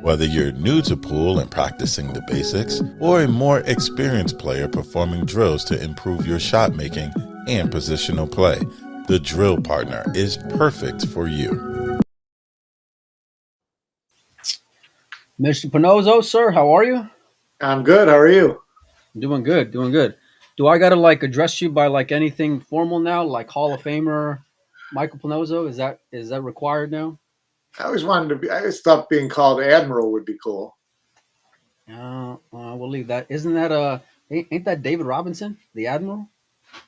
Whether you're new to pool and practicing the basics, or a more experienced player performing drills to improve your shot making and positional play, the Drill Partner is perfect for you. Mr. Pinozzo, sir, how are you? I'm good. How are you? Doing good, doing good. Do I gotta address you by anything formal now, like Hall of Famer Michael Pinozzo? Is that required now? I always wanted to be. I always thought being called Admiral would be cool. We'll leave that. Isn't that ain't that David Robinson, the Admiral?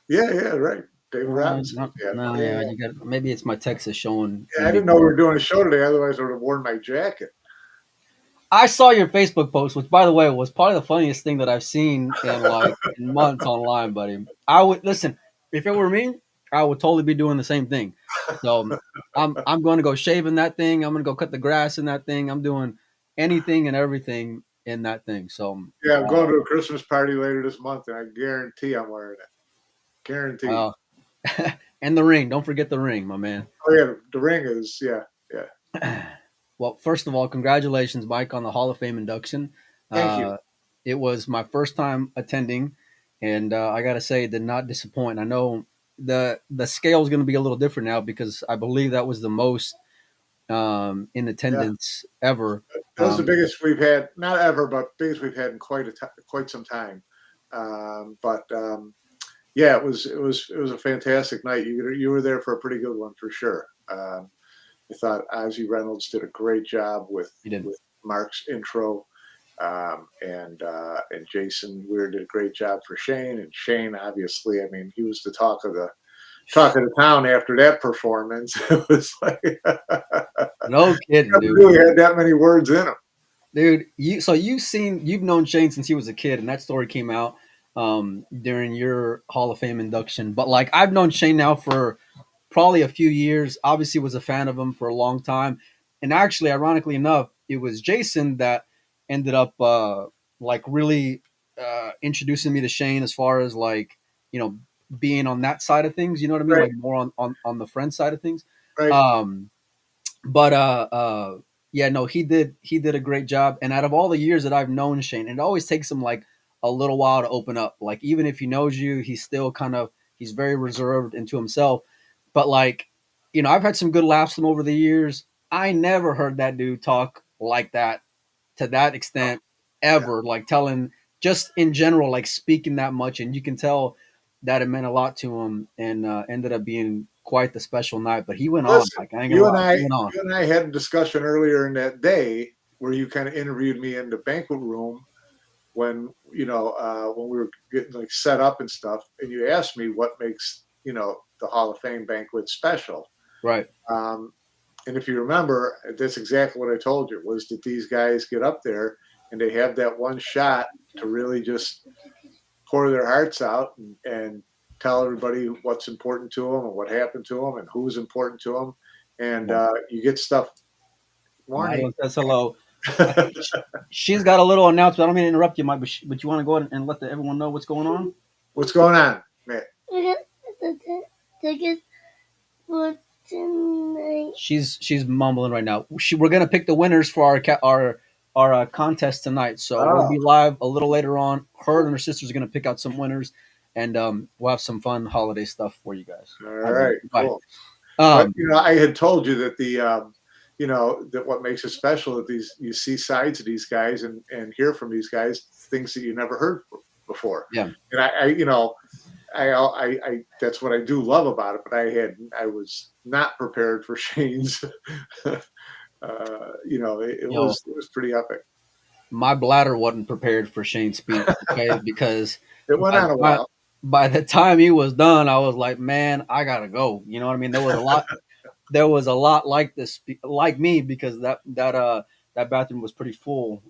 Yeah, right. David Robinson. No, Yeah, no, yeah, yeah. yeah. You got maybe it's my Texas showing Yeah, I didn't know we were doing a show today. Otherwise, I would have worn my jacket. I saw your Facebook post, which, by the way, was probably the funniest thing that I've seen in months online, buddy. I would listen if it were me, I would totally be doing the same thing. So I'm going to go shaving that thing. I'm going to go cut the grass in that thing. I'm doing anything and everything in that thing. So Yeah, I'm going to a Christmas party later this month, and I guarantee I'm wearing it. Guarantee. And the ring. Don't forget the ring, my man. Oh yeah, the ring is yeah. Well, first of all, congratulations, Mike, on the Hall of Fame induction. Thank you. It was my first time attending, and I got to say, it did not disappoint. I know the scale is going to be a little different now because I believe that was the most in attendance ever. That was the biggest we've had, not ever, but biggest we've had in quite some time. Yeah, it was a fantastic night. You were there for a pretty good one for sure. I thought Ozzie Reynolds did a great job with Mark's intro, and Jason Weir did a great job for Shane. And Shane, obviously, I mean, he was the talk of the town after that performance. It was like no kidding, dude. Really had that many words in him, dude. You've known Shane since he was a kid, and that story came out during your Hall of Fame induction. But I've known Shane now for probably a few years. Obviously was a fan of him for a long time. And actually, ironically enough, it was Jason that ended up really introducing me to Shane as far as being on that side of things. You know what I mean? Right. Like more on the friend side of things. Right. Yeah, no, he did a great job. And out of all the years that I've known Shane, it always takes him a little while to open up. Like even if he knows you, he's still he's very reserved into himself. But I've had some good laughs with him over the years. I never heard that dude talk like that to that extent ever. Yeah. Telling just in general, speaking that much, and you can tell that it meant a lot to him, and ended up being quite the special night. But he went on. You and I had a discussion earlier in that day where you kind of interviewed me in the banquet room when when we were getting set up and stuff, and you asked me what makes the Hall of Fame banquet special. Right. And if you remember, that's exactly what I told you, was that these guys get up there and they have that one shot to really just pour their hearts out and tell everybody what's important to them and what happened to them and who's important to them. And you get stuff. Morning. Says hello. She's got a little announcement. I don't mean to interrupt you, Mike, but you want to go ahead and let everyone know what's going on? What's going on, Matt? Tickets for tonight. She's mumbling right now. We're gonna pick the winners for our contest tonight. So we'll be live a little later on. Her and her sisters are gonna pick out some winners, and we'll have some fun holiday stuff for you guys. All right, cool. But, I had told you that that what makes it special that you see sides of these guys and hear from these guys things that you never heard before. Yeah, and I that's what I do love about it. But I was not prepared for Shane's. It was pretty epic. My bladder wasn't prepared for Shane's speech, okay, because it went on a while. By the time he was done, I was like, man, I gotta go. You know what I mean? There was a lot. There was a lot like this, like me, because that bathroom was pretty full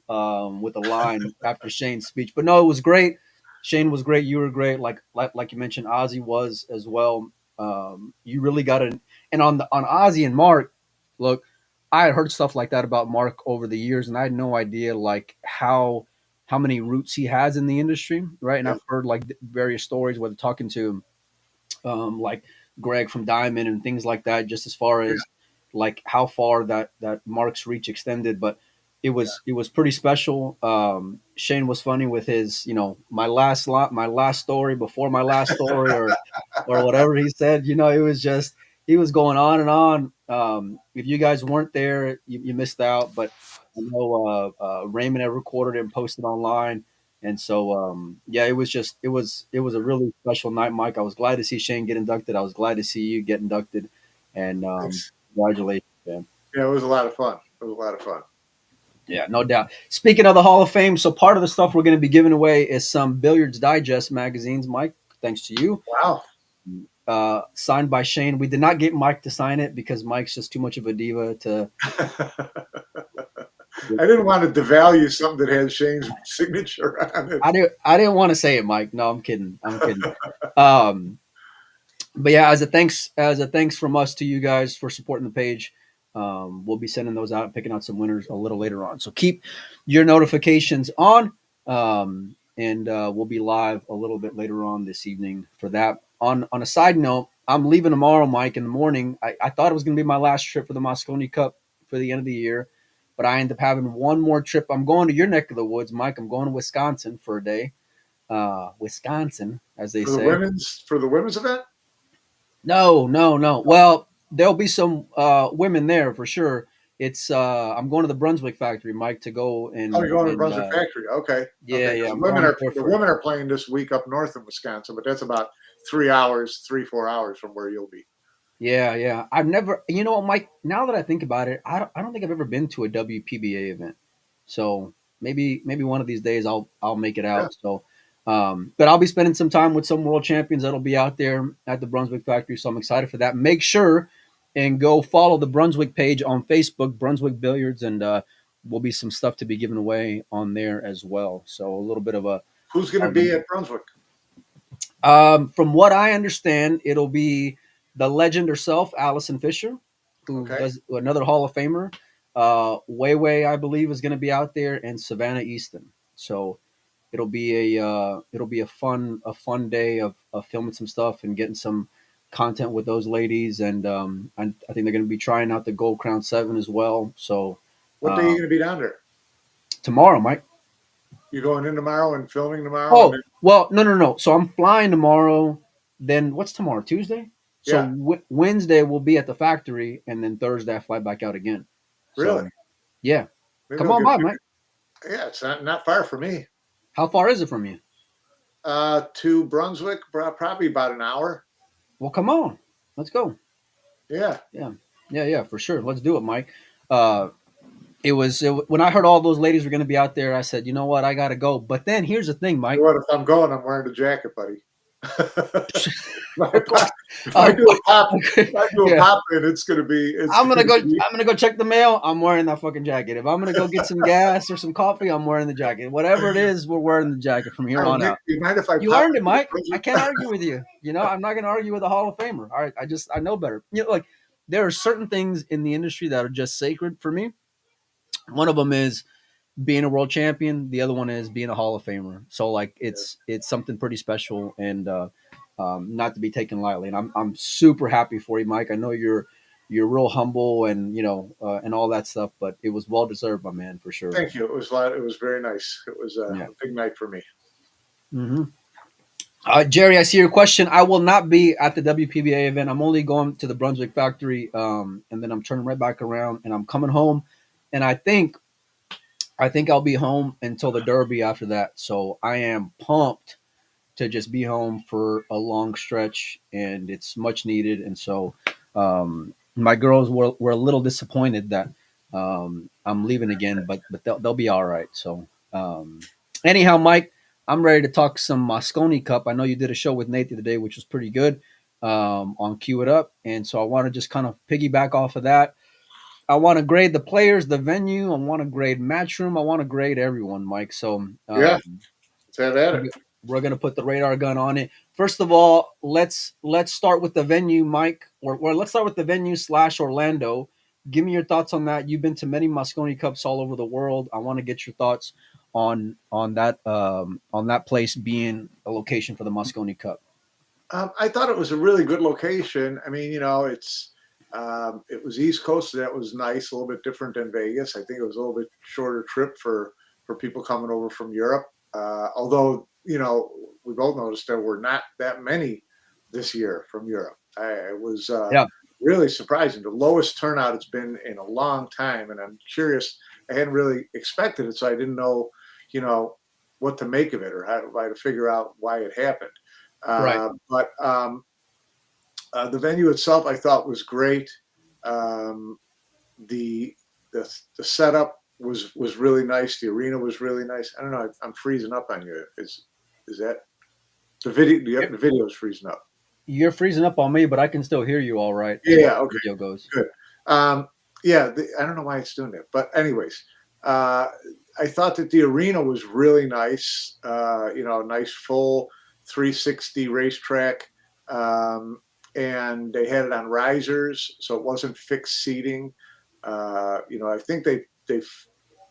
with a line after Shane's speech. But no, it was great. Shane was great. You were great. Like you mentioned, Ozzie was as well. You really got it. And on Ozzie and Mark, look, I had heard stuff like that about Mark over the years, and I had no idea how many roots he has in the industry, right? And I've heard various stories, whether talking to Greg from Diamond and things like that, just as far as like how far that Mark's reach extended, but it was pretty special. Shane was funny with his, my last story before my last story, or whatever he said. It was just he was going on and on. If you guys weren't there, you missed out. But I know Raymond had recorded it and posted online. And so, yeah, it was a really special night, Mike. I was glad to see Shane get inducted. I was glad to see you get inducted, and congratulations, man. Yeah, it was a lot of fun. It was a lot of fun. Yeah, no doubt. Speaking of the Hall of Fame, so part of the stuff we're going to be giving away is some Billiards Digest magazines, Mike. Thanks to you. Wow. Signed by Shane. We did not get Mike to sign it because Mike's just too much of a diva to. I didn't want to devalue something that had Shane's signature on it. I didn't want to say it, Mike. No, I'm kidding. But yeah, as a thanks from us to you guys for supporting the page, we'll be sending those out and picking out some winners a little later on. So keep your notifications on, and we'll be live a little bit later on this evening for that. On a side note, I'm leaving tomorrow, Mike, in the morning. I thought it was going to be my last trip for the Mosconi Cup for the end of the year, but I end up having one more trip. I'm going to your neck of the woods, Mike. I'm going to Wisconsin for a day. Wisconsin, as they say. For the women's event? No. Well, there'll be some women there for sure. It's I'm going to the Brunswick factory, Mike, to go and. Oh, you're going to the Brunswick factory? Okay. Yeah, okay. yeah. The women are playing this week up north in Wisconsin, but that's about 4 hours from where you'll be. Yeah. I've never, Mike. Now that I think about it, I don't think I've ever been to a WPBA event. So maybe one of these days I'll make it out. Yeah. So. But I'll be spending some time with some world champions that'll be out there at the Brunswick factory. So I'm excited for that. Make sure and go follow the Brunswick page on Facebook, Brunswick Billiards, and will be some stuff to be given away on there as well. So a little bit of a. Who's going to be at Brunswick? From what I understand, it'll be the legend herself, Allison Fisher, who does another Hall of Famer. Weiwei, I believe, is going to be out there, and Savannah Easton. So. It'll be a fun day of filming some stuff and getting some content with those ladies, and I think they're going to be trying out the Gold Crown 7 as well. So, what day are you going to be down there? Tomorrow, Mike. You're going in tomorrow and filming tomorrow? Oh, well, no. So I'm flying tomorrow. Then what's tomorrow? Tuesday. So yeah. Wednesday we'll be at the factory, and then Thursday I fly back out again. Really? So, yeah. Maybe come on by, Mike. Yeah, it's not far for me. How far is it from you? To Brunswick, probably about an hour. Well, come on. Let's go. Yeah, for sure. Let's do it, Mike. When I heard all those ladies were going to be out there, I said, you know what? I got to go. But then here's the thing, Mike. What if I'm going? I'm wearing the jacket, buddy. If I do a pop in, it's gonna be. I'm gonna go check the mail. I'm wearing that fucking jacket. If I'm gonna go get some gas or some coffee, I'm wearing the jacket. Whatever it is, we're wearing the jacket from here on out. You mind if I? You earned it, Mike. I can't argue with you. I'm not gonna argue with a Hall of Famer. All right, I know better. Like there are certain things in the industry that are just sacred for me. One of them is being a world champion. The other one is being a Hall of Famer. So like it's something pretty special and not to be taken lightly. And I'm super happy for you, Mike. I know you're real humble and and all that stuff, but it was well deserved, my man, for sure. Thank you. It was very nice. It was a big night for me. Mm-hmm. Jerry, I see your question. I will not be at the WPBA event. I'm only going to the Brunswick factory, and then I'm turning right back around and I'm coming home. And I think I'll be home until the Derby after that. So I am pumped to just be home for a long stretch, and it's much needed. And so my girls were a little disappointed that I'm leaving again, but they'll be all right. So anyhow, Mike, I'm ready to talk some Mosconi Cup. I know you did a show with Nate today, which was pretty good on Cue It Up. And so I want to just kind of piggyback off of that. I want to grade the players, the venue. I want to grade Matchroom. I want to grade everyone, Mike. So let's have at it. We're going to put the radar gun on it. First of all, let's start with the venue, Mike, or let's start with the venue / Orlando. Give me your thoughts on that. You've been to many Mosconi Cups all over the world. I want to get your thoughts on that place being a location for the Mosconi Cup. I thought it was a really good location. I mean, it's It was East Coast, so that was nice, a little bit different than Vegas. I think it was a little bit shorter trip for people coming over from Europe. Although, we both noticed there were not that many this year from Europe. It was really surprising. The lowest turnout it's been in a long time, and I'm curious. I hadn't really expected it, so I didn't know, what to make of it or how to figure out why it happened. Right. But the venue itself, I thought, was great. The setup was really nice. The arena was really nice. I don't know. I'm freezing up on you. Is that the video? The video is freezing up. You're freezing up on me, but I can still hear you all right. Yeah. Okay. Video goes good. I don't know why it's doing that, but anyways, I thought that the arena was really nice. Nice full 360 racetrack. And they had it on risers, so it wasn't fixed seating. I think they've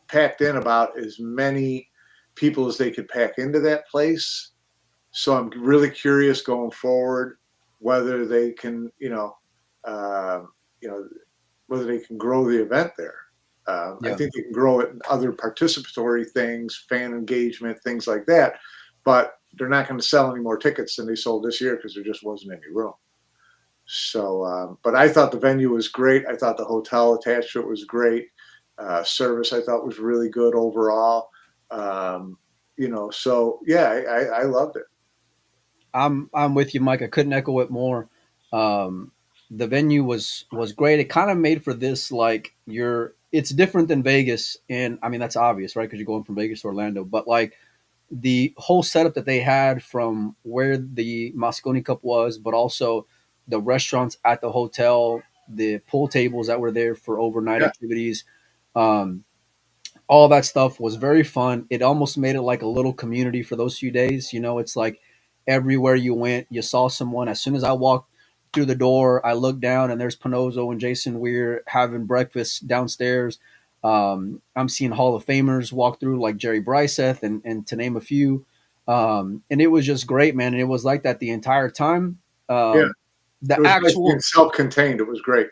packed in about as many people as they could pack into that place. So I'm really curious going forward whether they can, whether they can grow the event there. I think they can grow it in other participatory things, fan engagement, things like that. But they're not going to sell any more tickets than they sold this year because there just wasn't any room. So, but I thought the venue was great. I thought the hotel attached to it was great. Service I thought was really good overall. So yeah, I loved it. I'm with you, Mike. I couldn't echo it more. The venue was great. It kind of made for this it's different than Vegas, and I mean that's obvious, right? Because you're going from Vegas to Orlando, but like the whole setup that they had from where the Mosconi Cup was, but also the restaurants at the hotel, the pool tables that were there for overnight activities, all that stuff was very fun. It almost made it like a little community for those few days. It's like everywhere you went, you saw someone. As soon as I walked through the door, I looked down and there's Panozzo and Jason Weir having breakfast downstairs. I'm seeing Hall of Famers walk through like Jerry Bryseth and to name a few. And it was just great, man. And it was like that the entire time. The it was actual like self-contained. It was great.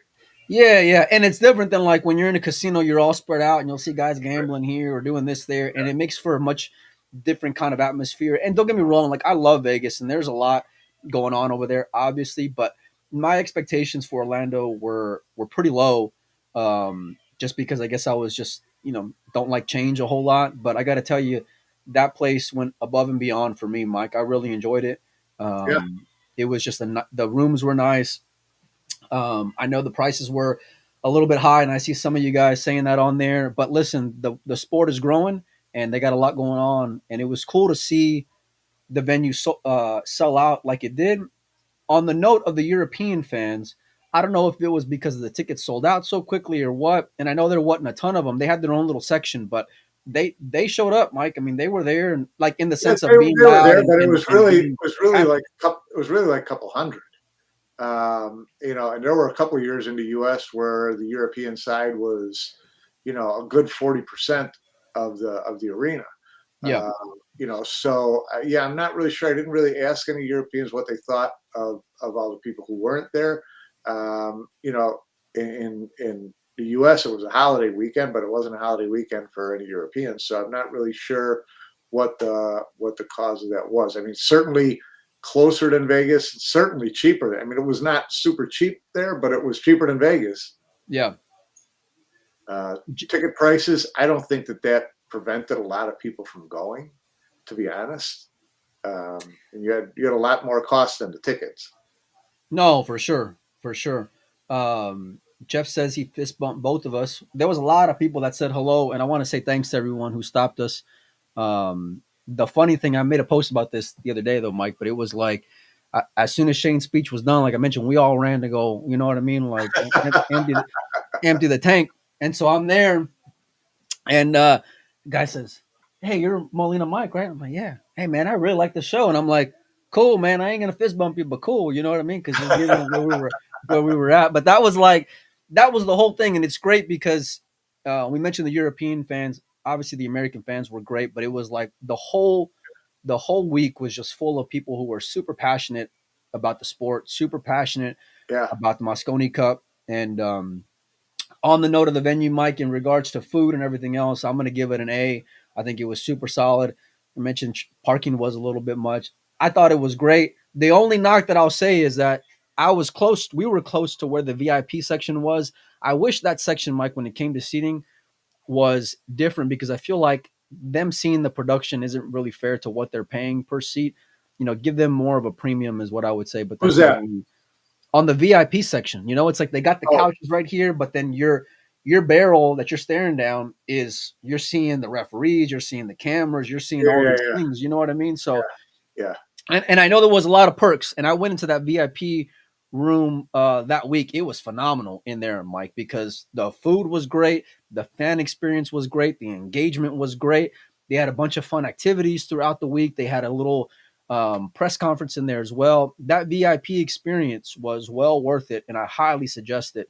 Yeah, and it's different than like when you're in a casino, you're all spread out and you'll see guys gambling here or doing this there, and it makes for a much different kind of atmosphere. And don't get me wrong, like I love Vegas, and there's a lot going on over there, obviously, but my expectations for Orlando were pretty low, just because I guess I was just don't like change a whole lot. But I got to tell you, that place went above and beyond for me, Mike. I really enjoyed it. It was just the rooms were nice. I know the prices were a little bit high, and I see some of you guys saying that on there. But listen, the sport is growing, and they got a lot going on, and it was cool to see the venue sell out like it did. On the note of the European fans, I don't know if it was because the tickets sold out so quickly or what. And I know there wasn't a ton of them. They had their own little section, but they showed up, Mike. I mean, they were there, and like in the sense of being loud. There, but it was really like a couple hundred. And there were a couple of years in the U.S. where the European side was, a good 40% of the arena. Yeah. I'm not really sure. I didn't really ask any Europeans what they thought of all the people who weren't there. In the U.S. it was a holiday weekend, but it wasn't a holiday weekend for any Europeans. So I'm not really sure what the cause of that was. I mean, certainly closer than Vegas, certainly cheaper. I mean, it was not super cheap there, but it was cheaper than Vegas. Yeah. Ticket prices, I don't think that prevented a lot of people from going, to be honest. And you had a lot more cost than the tickets. No, for sure. Jeff says he fist bumped both of us. There was a lot of people that said hello, and I want to say thanks to everyone who stopped us. The funny thing, I made a post about this the other day, though, Mike, but it was like, as soon as Shane's speech was done, like I mentioned, we all ran to go, you know what I mean? Like empty the tank. And so I'm there, and the guy says, "Hey, you're Molina Mike, right?" I'm like, "Yeah." "Hey, man, I really like the show." And I'm like, "Cool, man. I ain't going to fist bump you, but cool." You know what I mean? Because you're getting where we were at. But that was the whole thing. And it's great because we mentioned the European fans. Obviously, the American fans were great, but it was like the whole week was just full of people who were super passionate about the sport, super passionate about the Mosconi Cup. And on the note of the venue, Mike, in regards to food and everything else, I'm going to give it an A. I think it was super solid. I mentioned parking was a little bit much. I thought it was great. The only knock that I'll say is that I was close. We were close to where the VIP section was. I wish that section, Mike, when it came to seating, was different because I feel like them seeing the production isn't really fair to what they're paying per seat. Give them more of a premium is what I would say. But Who's that's my that? only on the VIP section. It's like they got the Oh, couches right here, but then your barrel that you're staring down you're seeing the referees, you're seeing the cameras, you're seeing all these yeah. things. You know what I mean? So Yeah. and I know there was a lot of perks, and I went into that VIP room that week. It was phenomenal in there, Mike, because the food was great, the fan experience was great, the engagement was great. They had a bunch of fun activities throughout the week. They had a little press conference in there as well. That VIP experience was well worth it, and I highly suggest it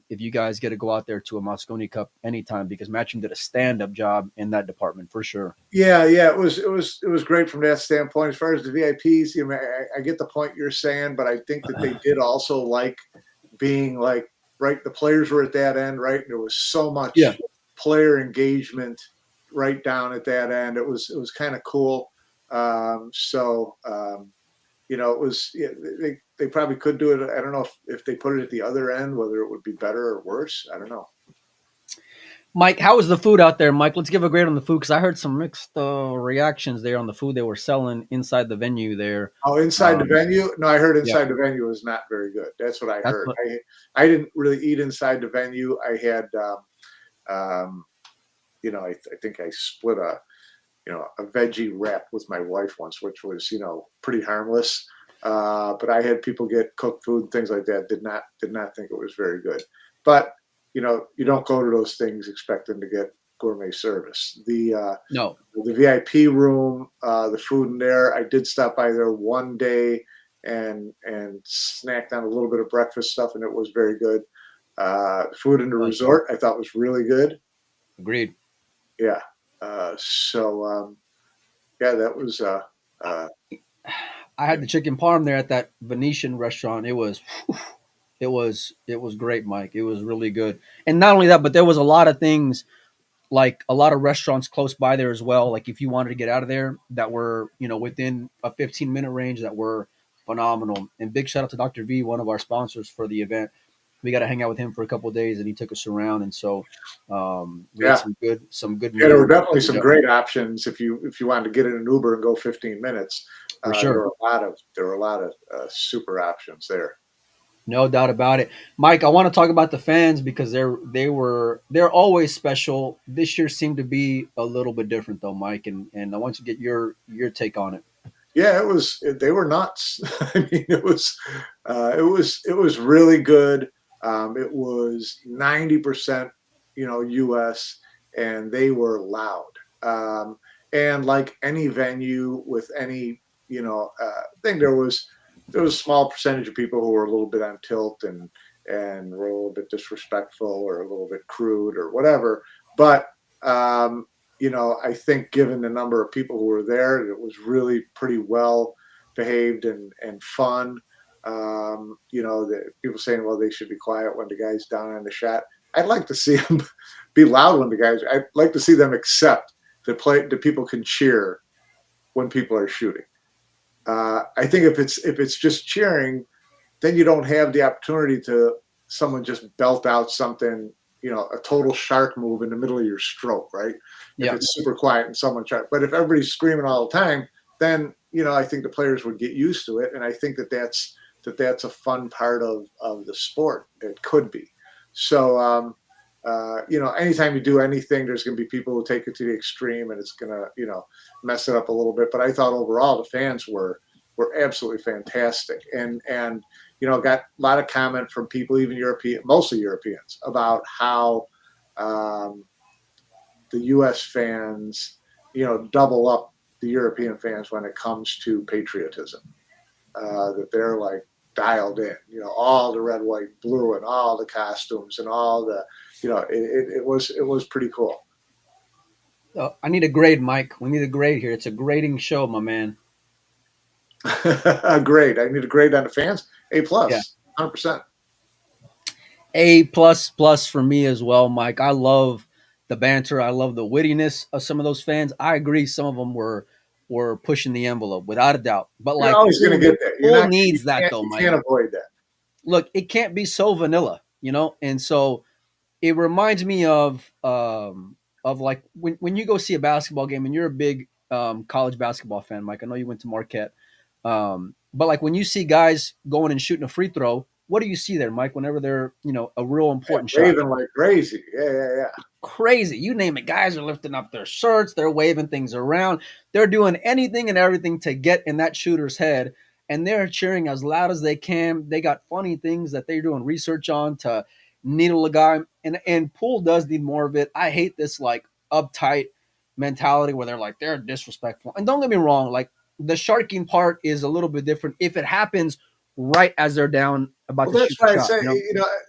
if you guys get to go out there to a Mosconi Cup anytime, because Matchroom did a stand-up job in that department for sure. Yeah. It was great from that standpoint. As far as the VIPs, I get the point you're saying, but I think that they did also like being like, right, the players were at that end, right? There was so much player engagement right down at that end. It was kind of cool. It was, they probably could do it. I don't know if they put it at the other end, whether it would be better or worse. I don't know. Mike, how was the food out there, Mike? Let's give a grade on the food, because I heard some mixed reactions there on the food they were selling inside the venue there. Oh, inside the venue? No, I heard inside Yeah. the venue was not very good. That's what I heard. What- I didn't really eat inside the venue. I had, I think I split a veggie wrap with my wife once, which was, pretty harmless. But I had people get cooked food and things like that. Did not think it was very good. But you don't go to those things expecting to get gourmet service. No. The VIP room, the food in there. I did stop by there one day and snacked on a little bit of breakfast stuff, and it was very good. Food in the resort I thought was really good. Agreed. Yeah. That was. I had the chicken parm there at that Venetian restaurant. It was great, Mike. It was really good. And not only that, but there was a lot of things, like a lot of restaurants close by there as well. Like if you wanted to get out of there, that were, within a 15-minute range, that were phenomenal. And big shout out to Dr. V, one of our sponsors for the event. We got to hang out with him for a couple of days, and he took us around. And so we had some good. Yeah, there were definitely some great options if you wanted to get in an Uber and go 15 minutes. For sure. There were a lot of super options there. No doubt about it. Mike, I want to talk about the fans because they're always special. This year seemed to be a little bit different though, Mike, and I want to get your take on it. Yeah, they were nuts. I mean, it was really good. It was 90%, US, and they were loud. And like any venue with any, thing, there was a small percentage of people who were a little bit on tilt and were a little bit disrespectful or a little bit crude or whatever. But, I think given the number of people who were there, it was really pretty well behaved and fun. The people saying, well, they should be quiet when the guy's down on the shot. I'd like to see them be loud when the guys. I'd like to see them accept that people can cheer when people are shooting. I think if it's just cheering, then you don't have the opportunity to someone just belt out something, a total shark move in the middle of your stroke, right? Yeah. If it's super quiet and someone tries, but if everybody's screaming all the time, then I think the players would get used to it, and I think that's a fun part of the sport. It could be. So, anytime you do anything, there's going to be people who take it to the extreme, and it's going to, mess it up a little bit. But I thought overall the fans were absolutely fantastic, and got a lot of comment from people, even mostly Europeans, about how the U.S. fans, double up the European fans when it comes to patriotism. That they're like dialed in, all the red, white, blue, and all the costumes and all the, it was pretty cool. I need a grade, Mike. We need a grade here. It's a grading show, my man. A grade. I need a grade on the fans. A+, yeah. 100%. A++ for me as well, Mike. I love the banter. I love the wittiness of some of those fans. I agree, some of them were pushing the envelope without a doubt. But You're like always going to get that. You're Poole not. needs that though, You Mike. can't avoid that. Look, it can't be so vanilla, and so it reminds me of like when you go see a basketball game and you're a big college basketball fan, Mike. I know you went to Marquette, but like when you see guys going and shooting a free throw, what do you see there, Mike? Whenever they're a real important shot, Waving like crazy, yeah. Crazy, you name it. Guys are lifting up their shirts, they're waving things around, they're doing anything and everything to get in that shooter's head, and they're cheering as loud as they can. They got funny things that they're doing research on to needle a guy, and Poole does need more of it. I hate this like uptight mentality where they're disrespectful. And don't get me wrong, like the sharking part is a little bit different if it happens right as they're down about to shoot the shot.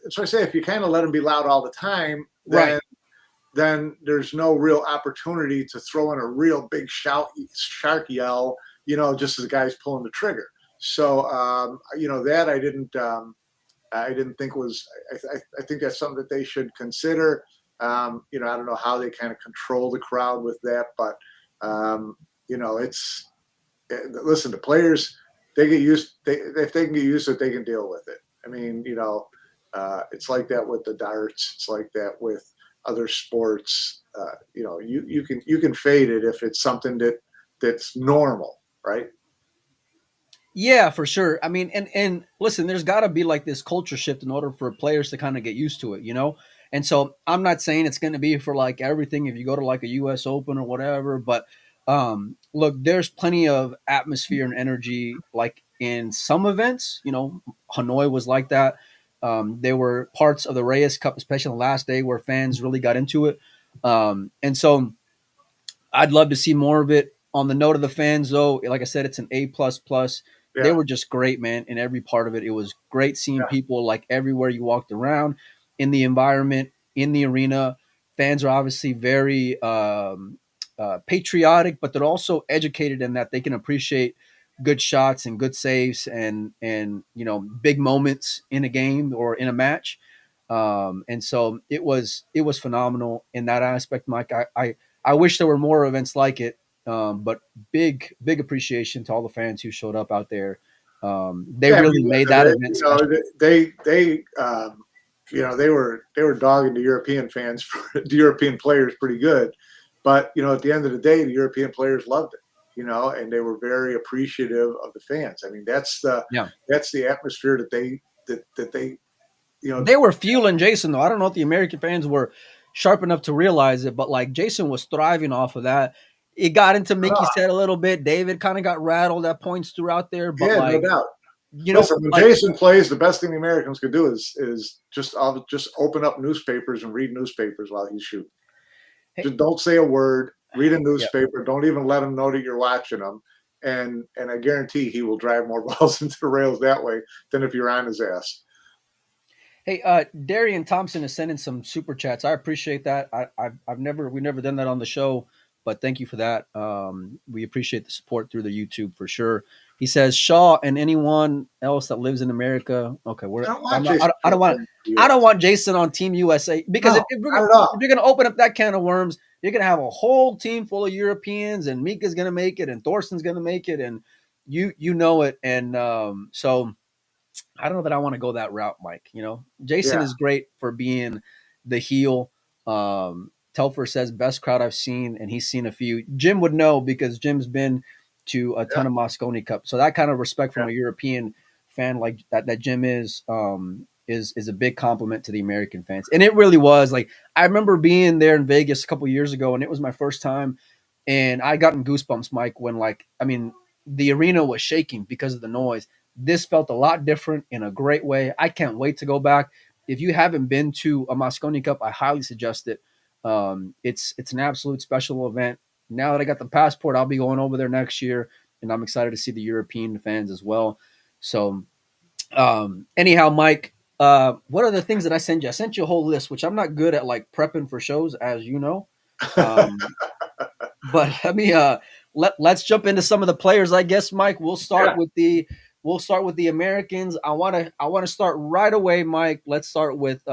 That's why I say if you kind of let them be loud all the time, Right. then there's no real opportunity to throw in a real big shark yell, just as the guy's pulling the trigger. So, that I didn't think was, I think that's something that they should consider. I don't know how they kind of control the crowd with that, but, listen, the players, they get used, if they can get used to it, they can deal with it. I mean, it's like that with the darts. It's like that with other sports. You can fade it if it's something that's normal, right? Yeah, for sure. I mean, and listen, there's got to be like this culture shift in order for players to kind of get used to it. And so I'm not saying it's going to be for like everything if you go to like a U.S. Open or whatever, but look, there's plenty of atmosphere and energy like in some events. Hanoi was like that. There were parts of the Reyes Cup, especially on the last day, where fans really got into it, and so I'd love to see more of it. On the note of the fans, though, like I said, it's an A++. Yeah. They were just great, man, in every part of it. It was great seeing people like everywhere you walked around, in the environment, in the arena. Fans are obviously very patriotic, but they're also educated in that they can appreciate good shots and good saves and big moments in a game or in a match. And so it was phenomenal in that aspect, Mike. I wish there were more events like it, but big appreciation to all the fans who showed up out there. They really made that event special. They were dogging the European fans, the European players pretty good, but at the end of the day, the European players loved it. And they were very appreciative of the fans. I mean, that's the atmosphere that they they were fueling Jason, though. I don't know if the American fans were sharp enough to realize it, but like Jason was thriving off of that. It got into Mickey's head a little bit. David kind of got rattled at points throughout there, but no doubt. Listen, when like, Jason plays, the best thing the Americans could do is just open up newspapers and read newspapers while he's shooting. Just don't say a word. Read a newspaper. Don't even let him know that you're watching him. And I guarantee he will drive more balls into the rails that way than if you're on his ass. Hey, Darian Thompson is sending some super chats. I appreciate that. We've never done that on the show, but thank you for that. We appreciate the support through the YouTube for sure. He says Shaw and anyone else that lives in America. Okay, I don't want Jason on Team USA because if you're going to open up that can of worms, you're going to have a whole team full of Europeans, and Mika's going to make it, and Thorsten's going to make it, and you know it, and so. I don't know that I want to go that route, Mike. Jason is great for being the heel. Telfer says best crowd I've seen, and he's seen a few. Jim would know because Jim's been to a ton of Mosconi Cup. So that kind of respect from a European fan like that Jim is a big compliment to the American fans. And it really was. Like I remember being there in Vegas a couple years ago, and it was my first time, and I gotten goosebumps, Mike, when the arena was shaking because of the noise. This felt a lot different in a great way. I can't wait to go back. If you haven't been to a Mosconi Cup, I highly suggest it. It's an absolute special event. Now that I got the passport, I'll be going over there next year, and I'm excited to see the European fans as well. So, anyhow, Mike, what are the things that I sent you? I sent you a whole list, which I'm not good at like prepping for shows, as you know. But let me let's jump into some of the players, I guess, Mike. We'll start with the we'll start with the Americans. I want to start right away, Mike. Let's start with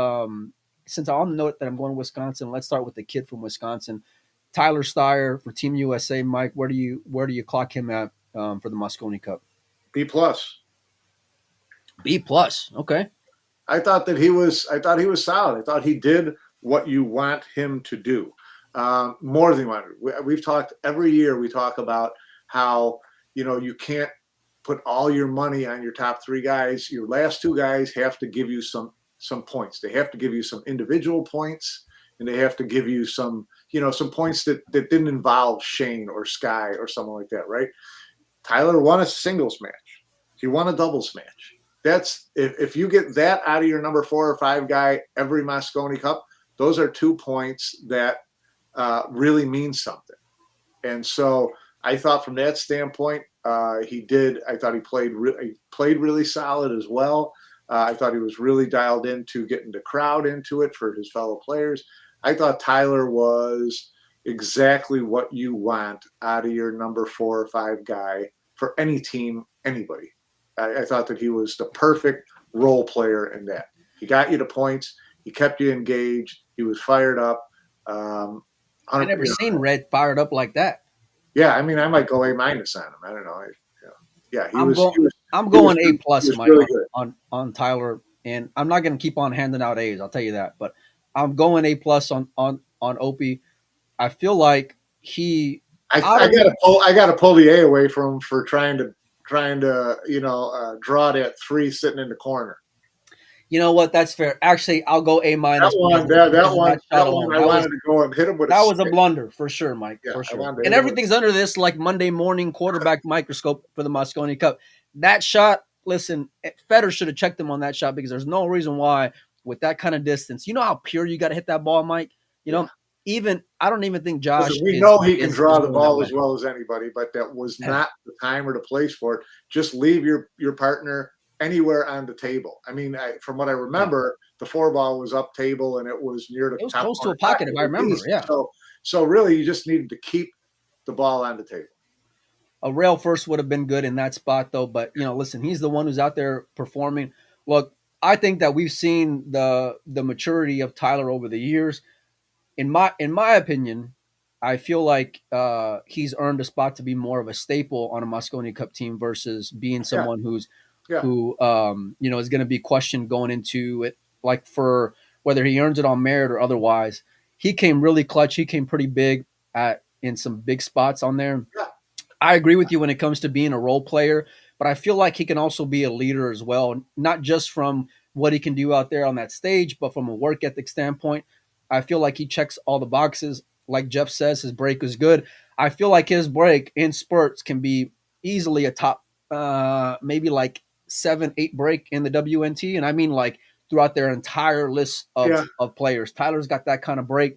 since I on the note that I'm going to Wisconsin. Let's start with the kid from Wisconsin, Tyler Styer for Team USA. Mike, where do you clock him at for the Mosconi Cup? B plus. B plus. Okay. I thought he was solid. I thought he did what you want him to do. More than one. We've talked every year. We talk about how you can't put all your money on your top three guys. Your last two guys have to give you some points. They have to give you some individual points, and they have to give you some points that didn't involve Shane or Sky or someone like that, right? Tyler won a singles match. He won a doubles match. That's if you get that out of your number 4 or 5 guy every Mosconi Cup, those are 2 points that really mean something. And so I thought from that standpoint, he did. I thought he played really solid as well. I thought he was really dialed into getting the crowd into it for his fellow players. I thought Tyler was exactly what you want out of your number 4 or 5 guy for any team, anybody. I thought that he was the perfect role player in that. He got you the points. He kept you engaged. He was fired up. I never seen Red fired up like that. Yeah, I mean, I might go A- on him. I don't know. I'm going A plus, Mike, really on Tyler, and I'm not going to keep on handing out A's. I'll tell you that, but I'm going A plus on Opie. I feel like he. I got to pull the A away from him for trying to draw that 3 sitting in the corner. You know what? That's fair. Actually, I'll go A minus. That one, I wanted to go and hit him with. That was a blunder for sure, Mike. Yeah, for sure. And everything's under this like Monday morning quarterback microscope for the Mosconi Cup. That shot, listen, Federer should have checked him on that shot because there's no reason why with that kind of distance. You know how pure you got to hit that ball, Mike. I don't even think Josh. Listen, we know he can draw the ball as well as anybody, but that was not the time or the place for it. Just leave your partner anywhere on the table. I mean, from what I remember, the 4 ball was up table and it was near the top. It was close to a pocket, if I remember. Yeah. So really, you just needed to keep the ball on the table. A rail first would have been good in that spot, though. But listen, he's the one who's out there performing. Look, I think that we've seen the maturity of Tyler over the years. In my opinion, I feel like he's earned a spot to be more of a staple on a Mosconi Cup team versus being someone who is going to be questioned going into it, like for whether he earns it on merit or otherwise. He came really clutch. He came pretty big in some big spots on there. Yeah. I agree with you when it comes to being a role player, but I feel like he can also be a leader as well, not just from what he can do out there on that stage, but from a work ethic standpoint. I feel like he checks all the boxes. Like Jeff says, his break is good. I feel like his break in spurts can be easily a top, maybe like 7-8 break in the WNT. And I mean like throughout their entire list of players. Tyler's got that kind of break.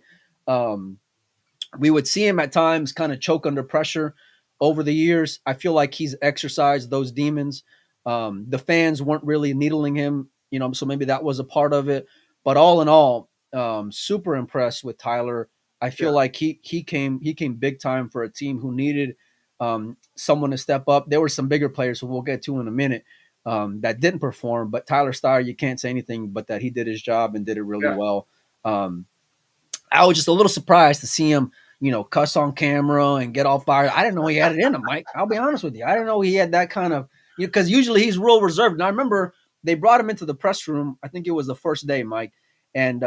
We would see him at times kind of choke under pressure over the years. I feel like he's exercised those demons. The fans weren't really needling him, so maybe that was a part of it. But all in all, super impressed with Tyler. I feel like he came big time for a team who needed someone to step up. There were some bigger players who we'll get to in a minute that didn't perform, but Tyler Styer, you can't say anything but that he did his job and did it really well. I was just a little surprised to see him, cuss on camera and get all fired. I didn't know he had it in him, Mike. I'll be honest with you. I didn't know he had that kind of, because usually he's real reserved. And I remember they brought him into the press room. I think it was the first day, Mike. And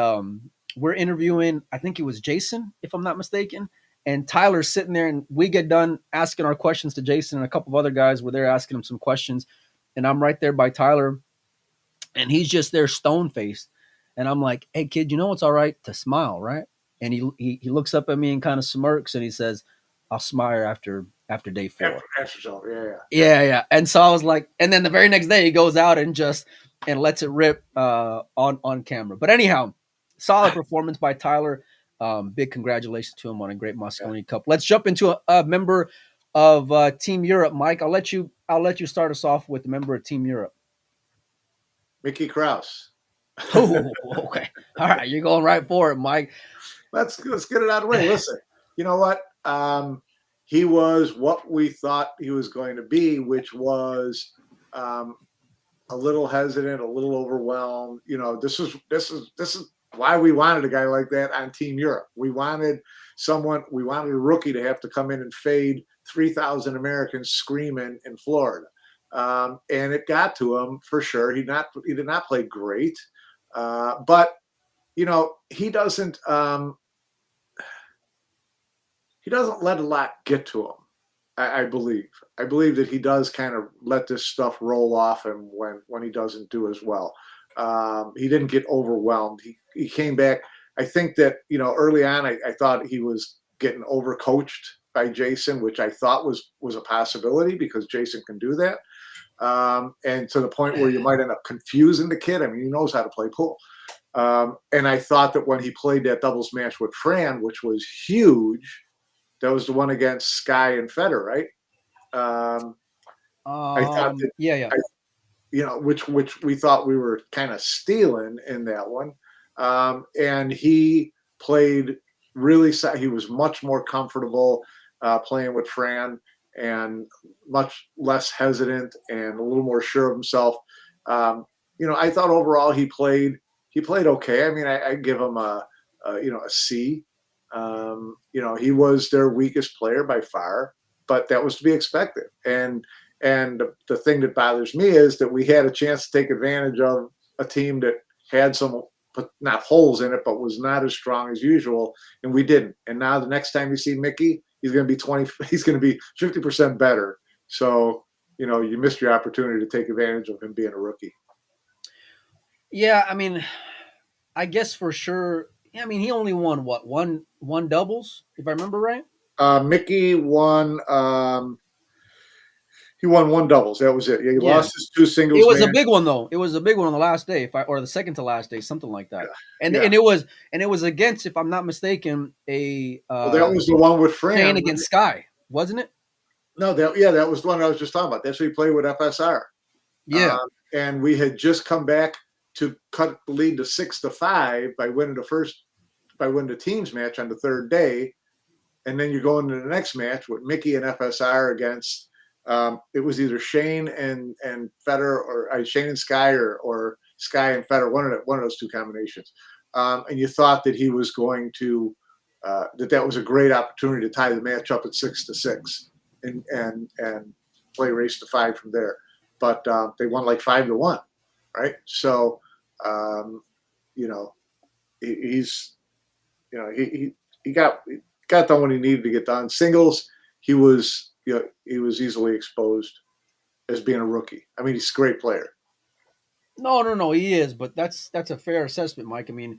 we're interviewing, I think it was Jason, if I'm not mistaken. And Tyler's sitting there and we get done asking our questions to Jason and a couple of other guys were there asking him some questions. And I'm right there by Tyler and he's just there stone-faced. And I'm like, hey, kid, it's all right to smile, right? And he looks up at me and kind of smirks and he says, I'll smile after day 4. Yeah. And so I was like, and then the very next day he goes out and lets it rip on camera. But anyhow, solid performance by Tyler. Big congratulations to him on a great Mosconi Cup. Let's jump into a member of Team Europe, Mike. I'll let you start us off with a member of Team Europe. Mickey Krause. Oh, okay. All right, you're going right for it, Mike. Let's get it out of the way. Listen, you know what? He was what we thought he was going to be, which was a little hesitant, a little overwhelmed. You know, this is why we wanted a guy like that on Team Europe. We wanted a rookie to have to come in and fade 3,000 Americans screaming in Florida. And it got to him for sure. He did not play great, but you know, he doesn't let a lot get to him. I believe that he does kind of let this stuff roll off him when he doesn't do as well. He didn't get overwhelmed. He came back. I think that, you know, early on, I thought he was getting overcoached by Jason, which I thought was a possibility because Jason can do that. And to the point where you might end up confusing the kid. I mean, he knows how to play pool. And I thought that when he played that doubles match with Fran, which was huge, that was the one against Sky and Federer, right? I thought that, yeah. You know, which we thought we were kind of stealing in that one. And he played really, he was much more comfortable playing with Fran and much less hesitant and a little more sure of himself. You know, I thought overall he played okay. I mean, I give him a C. You know, he was their weakest player by far, but that was to be expected. And the thing that bothers me is that we had a chance to take advantage of a team that had some, not holes in it, but was not as strong as usual, and we didn't. And now the next time you see Mickey, he's going to be 50% better. So, you know, you missed your opportunity to take advantage of him being a rookie. Yeah, I mean, I guess for sure. I mean, he only won what, one doubles, if I remember right. Mickey won. He won one doubles. That was it. Yeah, he lost his two singles. It was a big one though. It was a big one on the last day, or the second to last day, something like that. Yeah. And it was against, if I'm not mistaken, that was the one with Fran. Shane against Sky, wasn't it? No, that was the one I was just talking about. That's what he played with FSR. Yeah, and we had just come back to cut the lead to 6-5 by winning the teams match on the third day, and then you go into the next match with Mickey and FSR against. It was either Shane and Federer, or Shane and Sky, or Sky and Federer, one of those two combinations. And you thought that he was going to that was a great opportunity to tie the match up at 6-6 and play race to 5 from there. But they won like 5-1, right? So you know, he's, you know, he got done when he needed to get done. Singles, he was easily exposed as being a rookie. I mean, he's a great player. No, he is, but that's a fair assessment, Mike. I mean,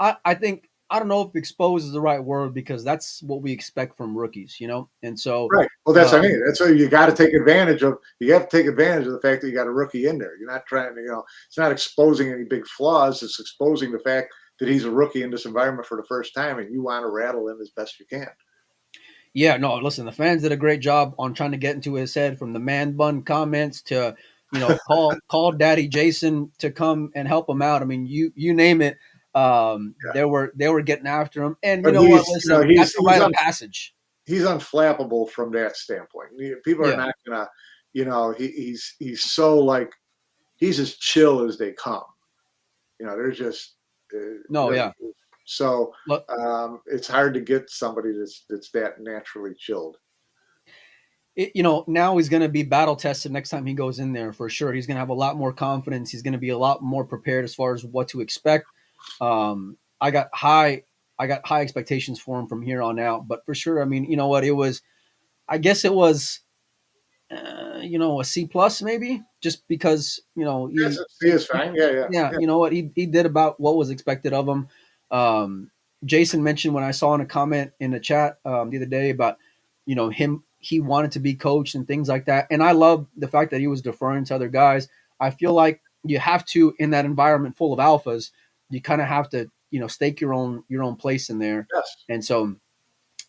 I think, I don't know if exposed is the right word, because that's what we expect from rookies, you know? And so, right. Well, that's what I mean. That's what you got to take advantage of. You have to take advantage of the fact that you got a rookie in there. You're not trying to, you know, it's not exposing any big flaws. It's exposing the fact that he's a rookie in this environment for the first time, and you want to rattle him as best you can. Yeah, no, listen, the fans did a great job on trying to get into his head, from the man bun comments to, you know, call Daddy Jason to come and help him out. I mean, you name it. They were getting after him, and you know what? Listen, that's the rite of passage. He's unflappable from that standpoint. People are not gonna, you know, he's so, like, he's as chill as they come. You know, they're just So it's hard to get somebody that's that naturally chilled. You know, now he's going to be battle tested next time he goes in there for sure. He's going to have a lot more confidence. He's going to be a lot more prepared as far as what to expect. I got high expectations for him from here on out. But for sure, I mean, you know what? I guess it was, you know, a C+ maybe, just because, you know, C is fine. Yeah. You know what? He did about what was expected of him. Jason mentioned, when I saw in a comment in the chat the other day about, you know, he wanted to be coached and things like that. And I love the fact that he was deferring to other guys. I feel like you have to, in that environment full of alphas, you kind of have to, you know, stake your own place in there. Yes. And so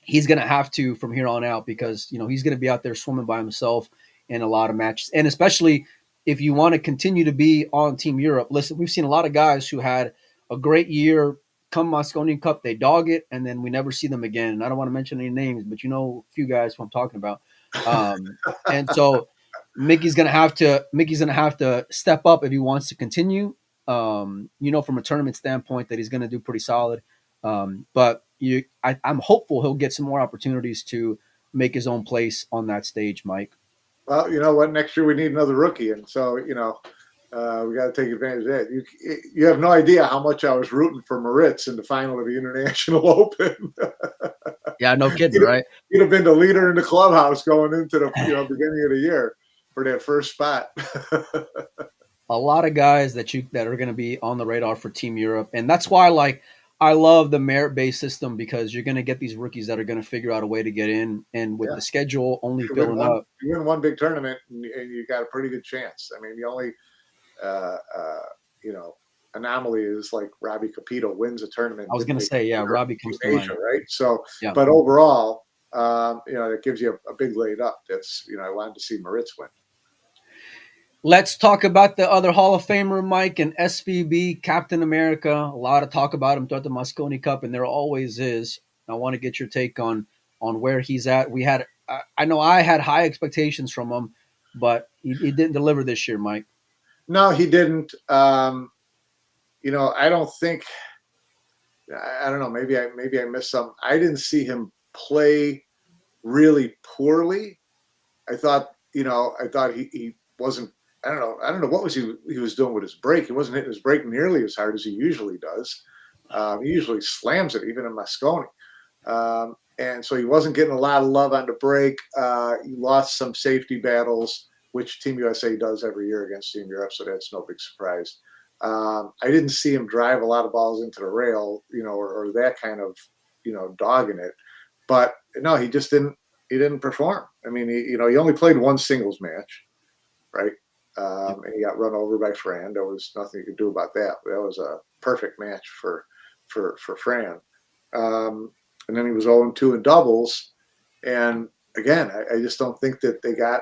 he's going to have to from here on out, because, you know, he's going to be out there swimming by himself in a lot of matches. And especially if you want to continue to be on Team Europe, listen, we've seen a lot of guys who had a great year, come Mosconi Cup, they dog it, and then we never see them again. And I don't want to mention any names, but you know a few guys who I'm talking about. And so Mickey's gonna have to step up if he wants to continue. From a tournament standpoint, that he's gonna do pretty solid. But I'm hopeful he'll get some more opportunities to make his own place on that stage, Mike. Well, you know what? Next year we need another rookie, and so we got to take advantage of that. You have no idea how much I was rooting for Moritz in the final of the International Open. Yeah, no kidding, right? He'd have been the leader in the clubhouse going into the beginning of the year for that first spot. A lot of guys that are going to be on the radar for Team Europe, and that's why I love the merit-based system, because you're going to get these rookies that are going to figure out a way to get in, and with the schedule only filling up. You win one big tournament, and you got a pretty good chance. I mean, the only anomaly is like Robbie Capito wins a tournament. I was going to say, Robbie comes to Asia, mind. right? So, but overall, it gives you a big leg up. That's I wanted to see Moritz win. Let's talk about the other Hall of Famer, Mike, and SVB, Captain America. A lot of talk about him throughout the Mosconi Cup, and there always is. I want to get your take on where he's at. I know I had high expectations from him, but he didn't deliver this year, Mike. No, he didn't. I don't think. I don't know. Maybe I missed some. I didn't see him play really poorly. I thought he wasn't. I don't know what he was doing with his break. He wasn't hitting his break nearly as hard as he usually does. He usually slams it, even in Mosconi. And so he wasn't getting a lot of love on the break. He lost some safety battles, which Team USA does every year against Team Europe, so that's no big surprise. I didn't see him drive a lot of balls into the rail, or that kind of, dogging it. But no, he just didn't. He didn't perform. I mean, he only played one singles match, right? And he got run over by Fran. There was nothing you could do about that. That was a perfect match for Fran. And then he was 0-2 in doubles. And again, I just don't think that they got,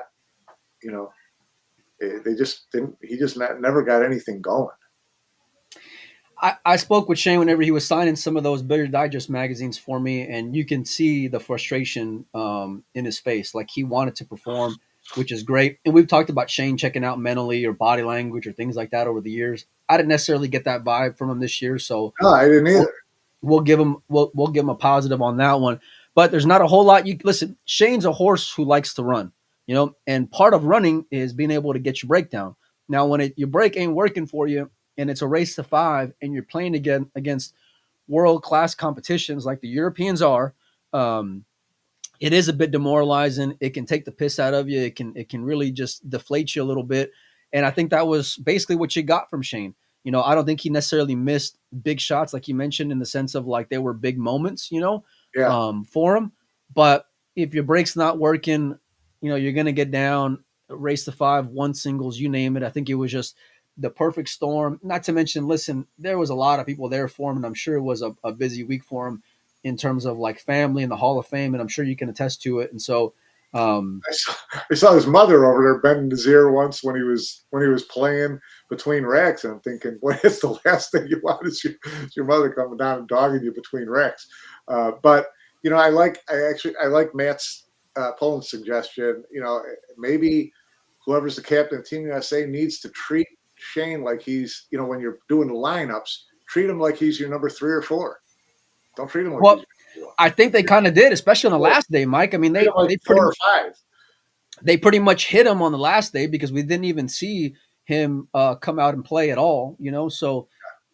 they just didn't. He just never got anything going. I spoke with Shane whenever he was signing some of those Billiard Digest magazines for me, and you can see the frustration in his face. Like, he wanted to perform, which is great. And we've talked about Shane checking out mentally or body language or things like that over the years. I didn't necessarily get that vibe from him this year, so no, I didn't either. We'll give him a positive on that one. But there's not a whole lot. Listen, Shane's a horse who likes to run, and part of running is being able to get your breakdown. Now, when your break ain't working for you, and it's a race to 5, and you're playing again against world-class competitions like the Europeans are, it is a bit demoralizing. It can take the piss out of you. It can really just deflate you a little bit. And I think that was basically what you got from Shane. I don't think he necessarily missed big shots, like you mentioned, in the sense of like they were big moments, for him. But if your break's not working, you're going to get down, race to 5, one singles, you name it. I think it was just the perfect storm. Not to mention, listen, there was a lot of people there for him, and I'm sure it was a busy week for him in terms of like family and the Hall of Fame, and I'm sure you can attest to it. And so I saw his mother over there bending his ear once when he was playing between racks, and I'm thinking, what is the last thing you want is your mother coming down and dogging you between racks? But I like Matt's Poland suggestion. Maybe whoever's the captain of Team USA needs to treat Shane like he's, when you're doing the lineups, treat him like he's your number 3 or 4. Don't treat him like he's your 4. I think they kind of did, especially on the last day, Mike. I mean, they 4 or 5. They pretty much hit him on the last day because we didn't even see him come out and play at all, So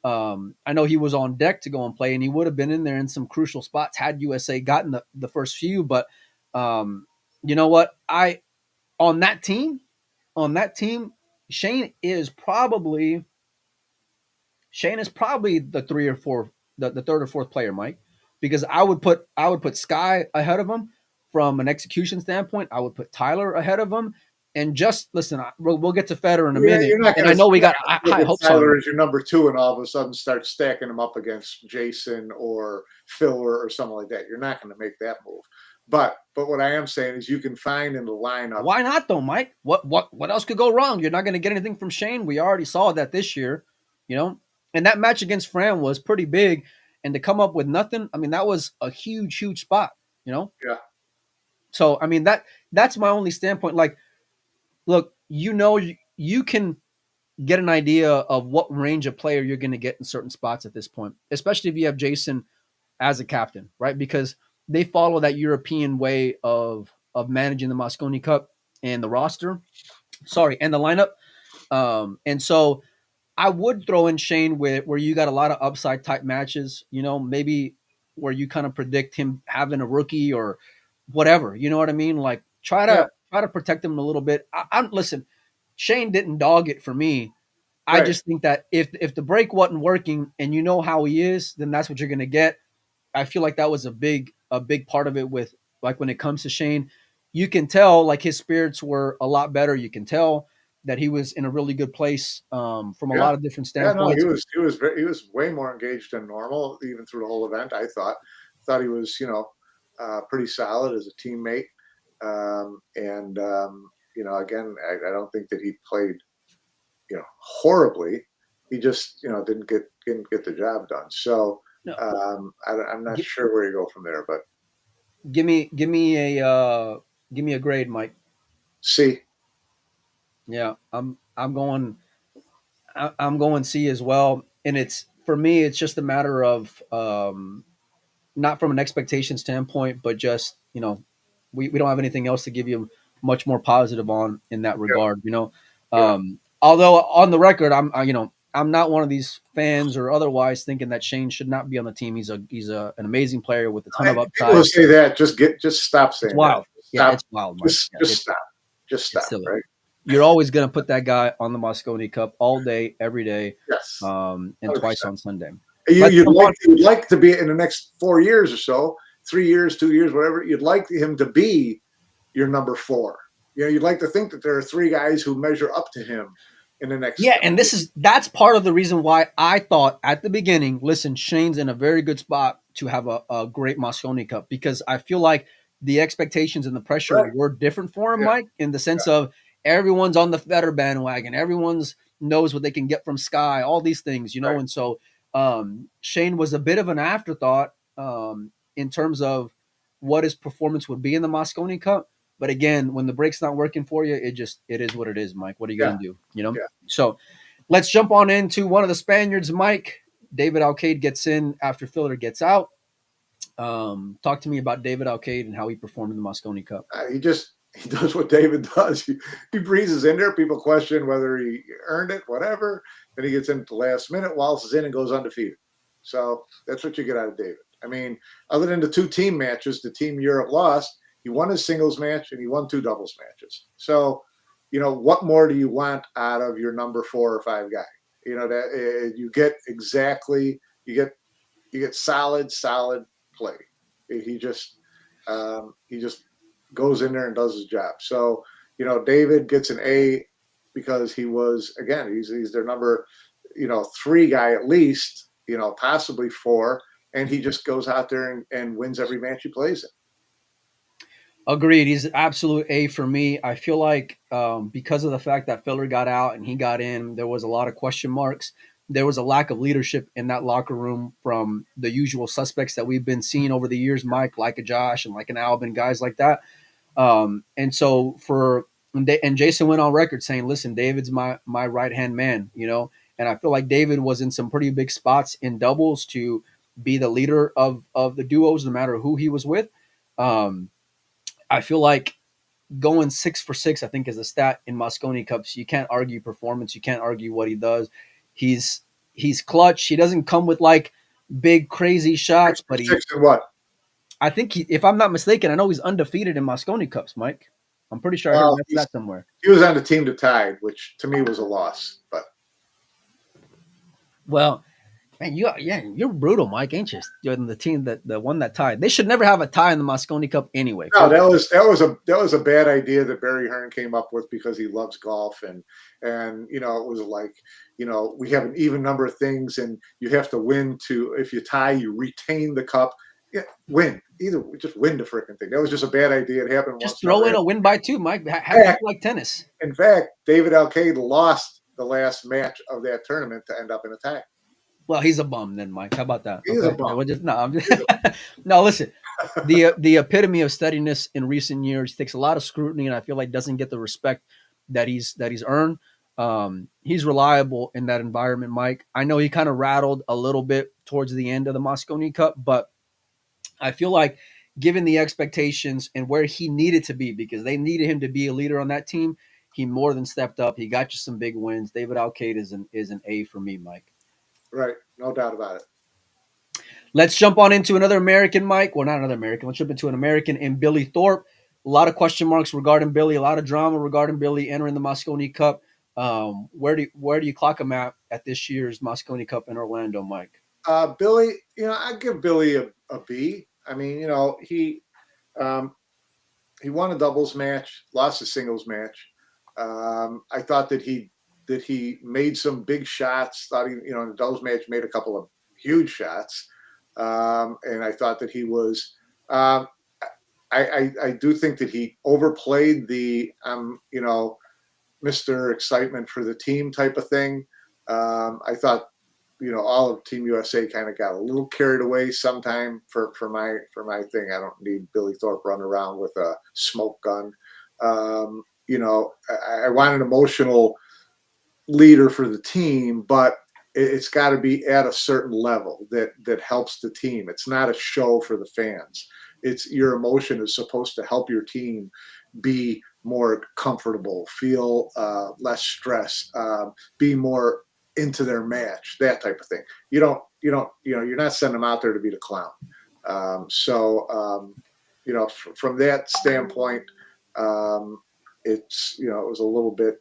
I know he was on deck to go and play, and he would have been in there in some crucial spots had USA gotten the first few. But you know what? On that team, Shane is probably the 3 or 4, the 3rd or 4th player, Mike, because I would put Sky ahead of him from an execution standpoint. I would put Tyler ahead of him, and just listen. We'll get to Federer in a minute, and I know we got high hopes on Tyler as your number 2, and all of a sudden start stacking him up against Jason or Filler or something like that. You're not going to make that move. But what I am saying is you can find in the lineup. Why not though, Mike? What else could go wrong? You're not going to get anything from Shane. We already saw that this year, And that match against Fran was pretty big, and to come up with nothing, I mean, that was a huge spot, Yeah. So I mean that's my only standpoint. Like, look, you can get an idea of what range of player you're going to get in certain spots at this point, especially if you have Jason as a captain, right? Because they follow that European way of managing the Mosconi Cup and the roster. Sorry, and the lineup. And so I would throw in Shane where you got a lot of upside type matches, maybe where you kind of predict him having a rookie or whatever, you know what I mean? Like Yeah, try to protect him a little bit. I'm listen, Shane didn't dog it for me. I right. just think that if the break wasn't working and you know how he is, then that's what you're gonna get. I feel like that was a big part of it with like when it comes to Shane, you can tell like his spirits were a lot better. You can tell that he was in a really good place from a Yeah. lot of different Yeah, no, standpoints. he was way more engaged than normal, even through the whole event. I thought he was, pretty solid as a teammate. And again, I don't think that he played, horribly. He just, didn't get the job done. So No, I'm not gi- sure where you go from there, but give me a grade, Mike. see, Yeah, I'm going C as well, and it's for me. It's just a matter of not from an expectation standpoint, but just we don't have anything else to give you much more positive on in that yeah, regard. yeah. Although on the record, I'm not one of these fans or otherwise thinking that Shane should not be on the team. He's an amazing player with a ton of People who upside. say that just stop It's saying that. wild. Yeah, Stop. it's wild, Mike. Yeah, Just it's stop. silly. Right? You're always going to put that guy on the Mosconi Cup all day, every day, Yes. and twice 100%. on Sunday. You, Let's jump on. you'd like to be in the next 4 years or so, 3 years, 2 years, whatever. You'd like him to be your number 4. You'd like to think that there are 3 guys who measure up to him in the next. Yeah, and that's part of the reason why I thought at the beginning, listen, Shane's in a very good spot to have a great Mosconi Cup because I feel like the expectations and the pressure Right. were different for him, Yeah. Mike, in the sense of everyone's on the Federer bandwagon, everyone's knows what they can get from Sky, all these things, Right. and so Shane was a bit of an afterthought in terms of what his performance would be in the Mosconi Cup. But again, when the break's not working for you, it is what it is, Mike. What are you Yeah. going to do? Yeah. So let's jump on into one of the Spaniards, Mike. David Alcaide gets in after Filler gets out. Talk to me about David Alcaide and how he performed in the Mosconi Cup. He does what David does. He breezes in there. People question whether he earned it, whatever. Then he gets in at the last minute, waltzes in, and goes undefeated. So that's what you get out of David. I mean, other than the 2 team matches, the Team Europe lost, he won his singles match and he won 2 doubles matches. So, what more do you want out of your number 4 or 5 guy? That you get exactly, you get solid play. He just goes in there and does his job. So, David gets an A because he was, again, he's their number, 3 guy at least, possibly 4. And he just goes out there and wins every match he plays in. Agreed. He's an absolute A for me. I feel like because of the fact that Filler got out and he got in, there was a lot of question marks. There was a lack of leadership in that locker room from the usual suspects that we've been seeing over the years, Mike, like a Josh and like an Alvin, guys like that. And so and Jason went on record saying, listen, David's my right-hand man, and I feel like David was in some pretty big spots in doubles to be the leader of the duos, no matter who he was with. I feel like going 6 for 6, I think, is a stat in Mosconi Cups. You can't argue performance. You can't argue what he does. He's clutch. He doesn't come with like big crazy shots, but 6 and what? I think if I'm not mistaken, I know he's undefeated in Mosconi Cups, Mike. I'm pretty sure I heard that somewhere. He was on the team that tied, which to me was a loss. But well, man, you're brutal, Mike, ain't you? You're the team the one that tied. They should never have a tie in the Mosconi Cup anyway. No, that was a bad idea that Barry Hearn came up with because he loves golf and it was like, we have an even number of things and you have to win if you tie, you retain the cup. Yeah, win. Either just win the freaking thing. That was just a bad idea. It happened once. Just throw in a win by 2, Mike. Have it like tennis. In fact, David Alcaide lost the last match of that tournament to end up in a tie. Well, he's a bum then, Mike. How about that? He's a bum. No, listen. The epitome of steadiness in recent years takes a lot of scrutiny, and I feel like doesn't get the respect that he's earned. He's reliable in that environment, Mike. I know he kind of rattled a little bit towards the end of the Mosconi Cup, but I feel like given the expectations and where he needed to be, because they needed him to be a leader on that team, he more than stepped up. He got you some big wins. David Alcaide is an A for me, Mike. Right, no doubt about it. Let's jump on into another American, Mike. Well, not another American. Let's jump into an American in Billy Thorpe. A lot of question marks regarding Billy. A lot of drama regarding Billy entering the Mosconi Cup. Where do you clock him at this year's Mosconi Cup in Orlando, Mike? Billy, I give Billy a B. I mean, he won a doubles match, lost a singles match. I thought that he made some big shots. Thought he, in the doubles match, made a couple of huge shots. And I thought that he was. I do think that he overplayed the Mr. Excitement for the team type of thing. I thought all of Team USA kind of got a little carried away sometime for my thing. I don't need Billy Thorpe running around with a smoke gun. I want an emotional leader for the team, but it's got to be at a certain level that helps the team. It's not a show for the fans. It's your emotion is supposed to help your team be more comfortable, feel less stress, be more into their match, that type of thing. You're not sending them out there to be the clown. From that standpoint, it's, it was a little bit,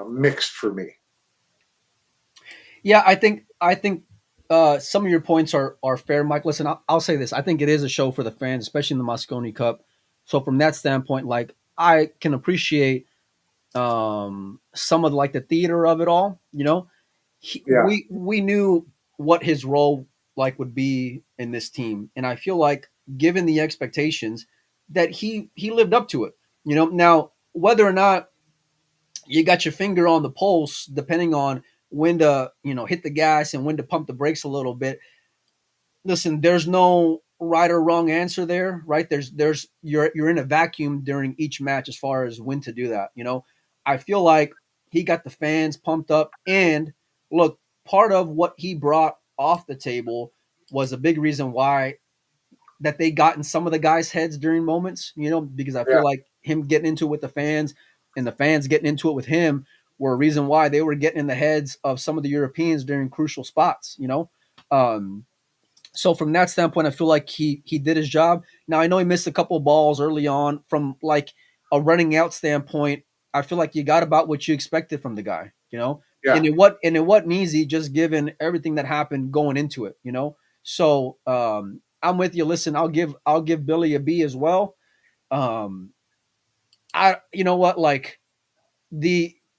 mixed for me. Yeah, I think some of your points are fair, Mike. Listen, I'll say this. I think it is a show for the fans, especially in the Mosconi Cup. So from that standpoint, like, I can appreciate some of the theater of it all. We knew what his role would be in this team, and I feel like, given the expectations, that he lived up to it. Now whether or not you got your finger on the pulse, depending on when to hit the gas and when to pump the brakes a little bit. Listen, there's no right or wrong answer there, right? You're in a vacuum during each match as far as when to do that. I feel like he got the fans pumped up, and look, part of what he brought off the table was a big reason why that they got in some of the guys' heads during moments, because I feel like him getting into it with the fans and the fans getting into it with him were a reason why they were getting in the heads of some of the Europeans during crucial spots, So from that standpoint, I feel like he did his job. Now, I know he missed a couple of balls early on. From a running out standpoint, I feel like you got about what you expected from the guy, Yeah. And it wasn't easy, just given everything that happened going into it, So I'm with you. Listen, I'll give Billy a B as well.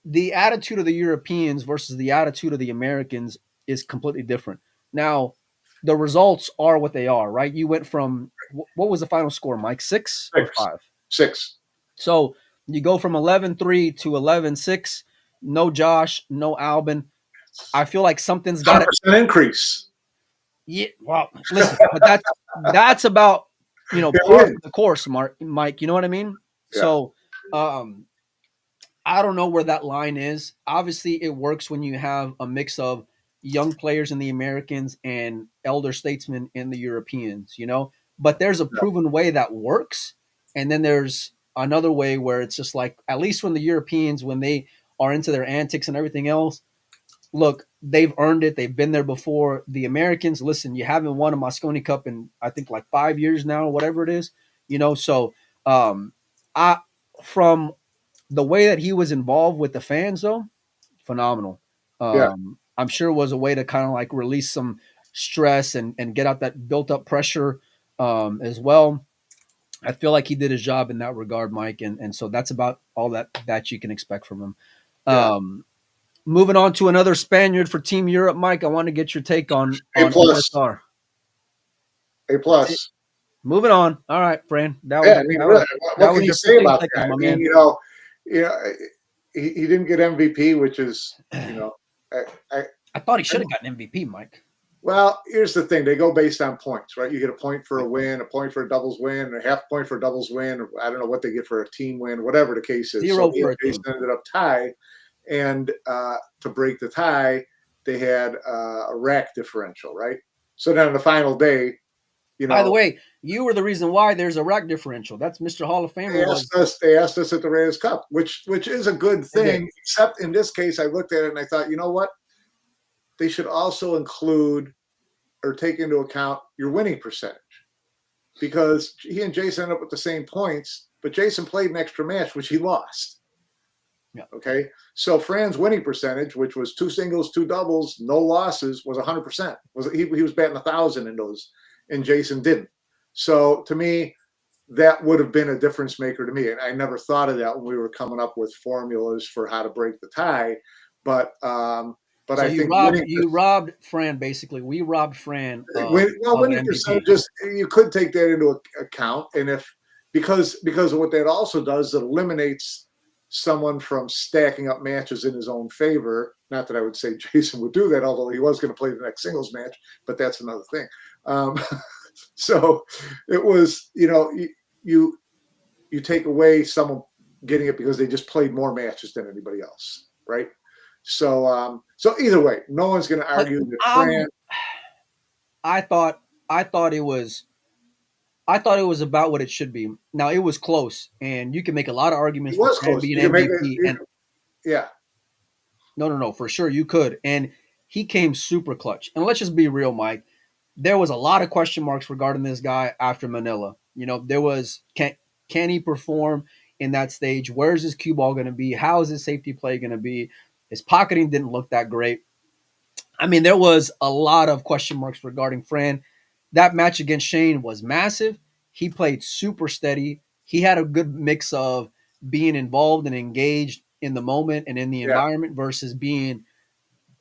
The attitude of the Europeans versus the attitude of the Americans is completely different. Now, the results are what they are, right? You went from, what was the final score, Mike? 6 or 5? 6. So you go from 11-3 to 11-6. No Josh, no Albin. I feel like something's got to increase. Yeah, well, listen, but that's about part of the course, Mike. You know what I mean? Yeah. So, I don't know where that line is. Obviously, it works when you have a mix of young players in the Americans and elder statesmen in the Europeans. But there's a proven way that works, and then there's another way where it's just at least when the Europeans, when they are into their antics and everything else. Look, they've earned it. They've been there before. The Americans, listen, you haven't won a Mosconi Cup in, I think, 5 years now, or whatever it is. So from the way that he was involved with the fans, though, phenomenal. I'm sure it was a way to kind of release some stress and get out that built up pressure as well. I feel like he did his job in that regard, Mike. And so that's about all that you can expect from him. Yeah. Moving on to another Spaniard for Team Europe, Mike. I want to get your take on A+. OSR. A+. Moving on. All right, Fran. What can you say about that? I mean, he didn't get MVP, which is, I thought he should have gotten MVP, Mike. Well, here's the thing. They go based on points, right? You get a point for a win, a point for a doubles win, a half point for a doubles win. Or I don't know what they get for a team win, whatever the case is. 0 so for a Jason team. ended up tie. And to break the tie, they had a rack differential, right? So then on the final day, By the way, you were the reason why there's a rack differential. That's Mr. Hall of Famer. They asked us at the Reyes Cup, which is a good thing. Except in this case, I looked at it and I thought, you know what? They should also include or take into account your winning percentage, because he and Jason ended up with the same points, but Jason played an extra match, which he lost. Yeah. Okay. So Fran's winning percentage, which was 2 singles, 2 doubles, no losses, was 100%. He was batting 1,000 in those, and Jason didn't. So to me, that would have been a difference maker to me. And I never thought of that when we were coming up with formulas for how to break the tie. But so I think you robbed Fran, basically. We robbed Fran. Winning percentages, you could take that into account. And because of what that also does, it eliminates someone from stacking up matches in his own favor. Not that I would say Jason would do that, although he was going to play the next singles match, but that's another thing. So it was, you take away someone getting it because they just played more matches than anybody else, right? So either way, no one's going to argue that Fran. I thought it was about what it should be. Now it was close, and you can make a lot of arguments for Fran being MVP. Yeah. No, for sure you could, and he came super clutch. And let's just be real, Mike. There was a lot of question marks regarding this guy after Manila. There was can he perform in that stage? Where's his cue ball going to be? How is his safety play going to be? His pocketing didn't look that great. I mean, there was a lot of question marks regarding Fran. That match against Shane was massive. He played super steady. He had a good mix of being involved and engaged in the moment and in the environment versus being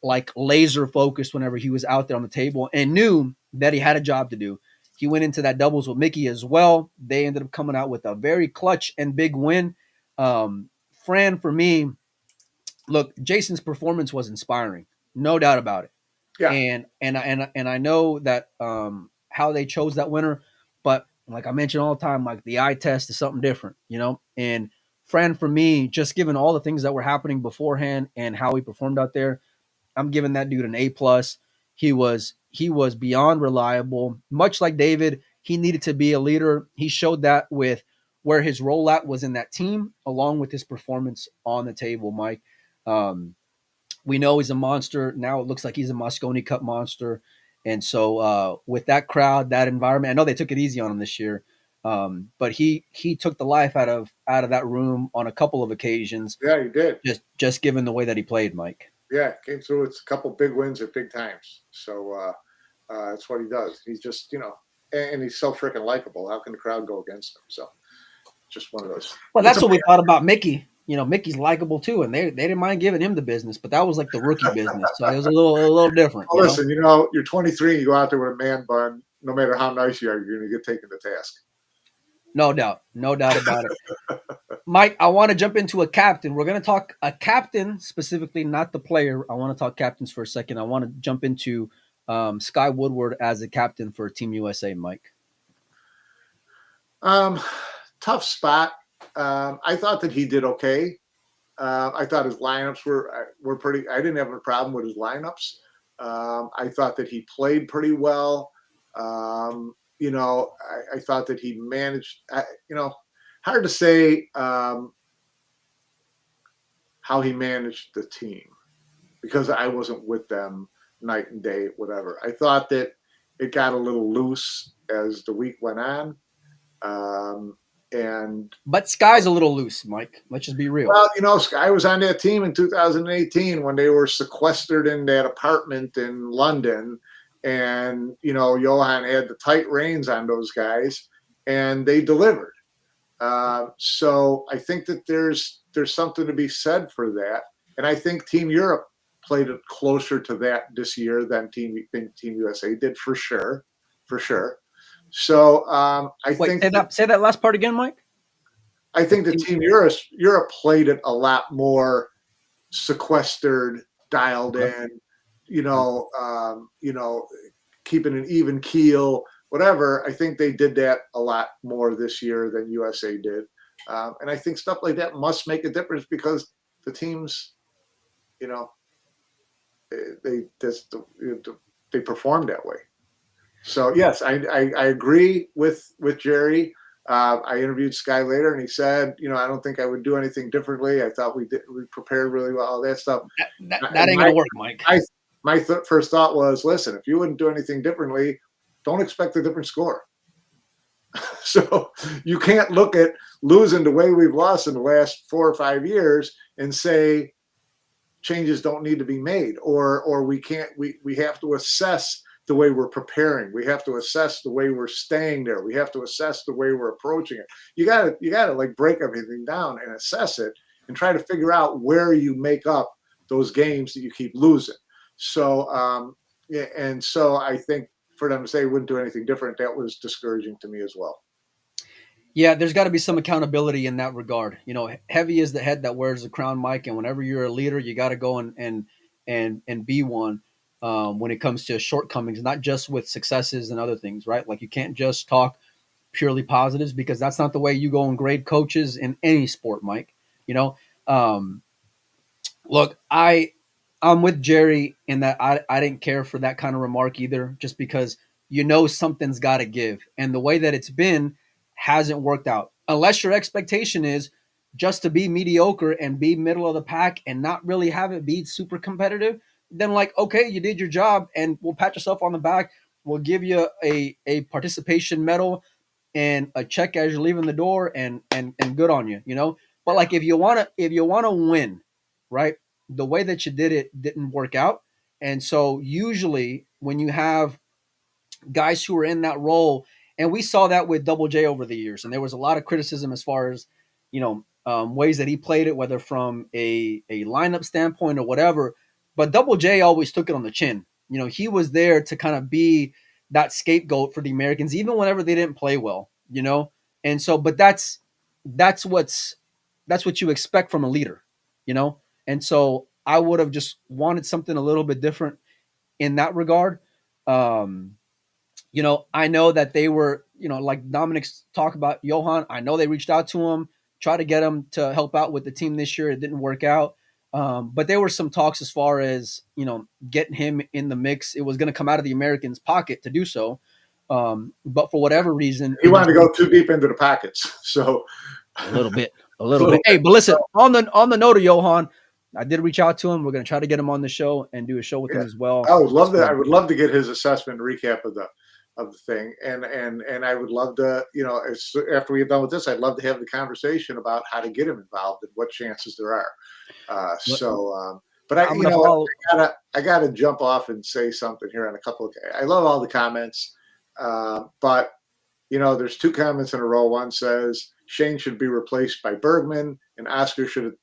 like laser focused whenever he was out there on the table, and knew that he had a job to do. He went into that doubles with Mickey as well. They ended up coming out with a very clutch and big win. Fran, for me, look, Jason's performance was inspiring, no doubt about it. Yeah. And I know that how they chose that winner, but like I mention all the time, like the eye test is something different, And Fran, for me, just given all the things that were happening beforehand and how he performed out there, I'm giving that dude an A+. He was beyond reliable. Much like David, he needed to be a leader. He showed that with where his role at was in that team, along with his performance on the table, Mike. We know he's a monster. Now it looks like he's a Mosconi Cup monster. And so with that crowd, that environment, I know they took it easy on him this year, but he took the life out of that room on a couple of occasions. Yeah, he did. Just given the way that he played, Mike. Yeah, came through with a couple big wins at big times. So that's what he does. He's just, and he's so freaking likable. How can the crowd go against him? So just one of those. Well, that's what we thought about Mickey. Mickey's likable too, and they didn't mind giving him the business, but that was like the rookie business. So it was a little different. Well, listen, you're 23 and you go out there with a man bun. No matter how nice you are, you're going to get taken to task. No doubt about it. Mike, I want to jump into a captain. We're going to talk a captain specifically, not the player. I want to talk captains for a second. I want to jump into Sky Woodward as a captain for Team USA, Mike. Tough spot. I thought that he did okay. I thought his lineups were pretty. I didn't have a problem with his lineups. I thought that he played pretty well. I thought that he managed. Hard to say how he managed the team because I wasn't with them night and day, whatever. I thought that it got a little loose as the week went on. But Sky's a little loose, Mike. Let's just be real. Well, Sky was on that team in 2018 when they were sequestered in that apartment in London. And, Johan had the tight reins on those guys, and they delivered. So I think that there's something to be said for that. And I think Team Europe played it closer to that this year than Team USA did for sure. So say that last part again, Mike. I think the Team Europe played it a lot more sequestered, dialed in. keeping an even keel, whatever. I think they did that a lot more this year than USA did. And I think stuff like that must make a difference because the teams, you know, they perform that way. So yes, I agree with Jerry. I interviewed Sky later, and he said, you know, I don't think I would do anything differently. I thought we prepared really well, all that stuff. That ain't gonna work, Mike. My first thought was, listen, if you wouldn't do anything differently, don't expect a different score. So you can't look at losing the way we've lost in the last 4 or 5 years and say changes don't need to be made, or we can't. We have to assess the way we're preparing. We have to assess the way we're staying there. We have to assess the way we're approaching it. You gotta like break everything down and assess it and try to figure out where you make up those games that you keep losing. So, and so I think for them to say wouldn't do anything different, that was discouraging to me as well. Yeah, there's got to be some accountability in that regard. You know, heavy is the head that wears the crown, Mike. And whenever you're a leader, you got to go and be one. When it comes to shortcomings, not just with successes and other things, right? Like you can't just talk purely positives because that's not the way you go and grade coaches in any sport, Mike. You know, look, I'm with Jerry in that I didn't care for that kind of remark either, just because you know something's got to give, and the way that it's been hasn't worked out. Unless your expectation is just to be mediocre and be middle of the pack and not really have it be super competitive, then like, okay, you did your job and we'll pat yourself on the back. We'll give you a participation medal and a check as you're leaving the door and good on you, you know? But like if you wanna win, right? The way that you did it didn't work out. And so usually when you have guys who are in that role, and we saw that with Double J over the years, and there was a lot of criticism as far as, you know, ways that he played it, whether from a lineup standpoint or whatever. But Double J always took it on the chin. You know, he was there to kind of be that scapegoat for the Americans, even whenever they didn't play well, you know? And so, but that's what you expect from a leader, you know? And so I would have just wanted something a little bit different in that regard. You know, I know that they were, you know, like Dominic's talk about Johan. I know they reached out to him, tried to get him to help out with the team this year. It didn't work out. But there were some talks as far as, you know, getting him in the mix. It was going to come out of the Americans' pocket to do so. But for whatever reason, he wanted to go too deep into the pockets. So a little bit. Hey, but listen, on the note of Johan, I did reach out to him. We're going to try to get him on the show and do a show with him as well. I would love to get his assessment and recap of the thing. And I would love to, you know, after we get done with this, I'd love to have the conversation about how to get him involved and what chances there are. But I gotta jump off and say something here on a couple of, I love all the comments. But you know, there's 2 comments in a row. One says Shane should be replaced by Bergman and Oscar should have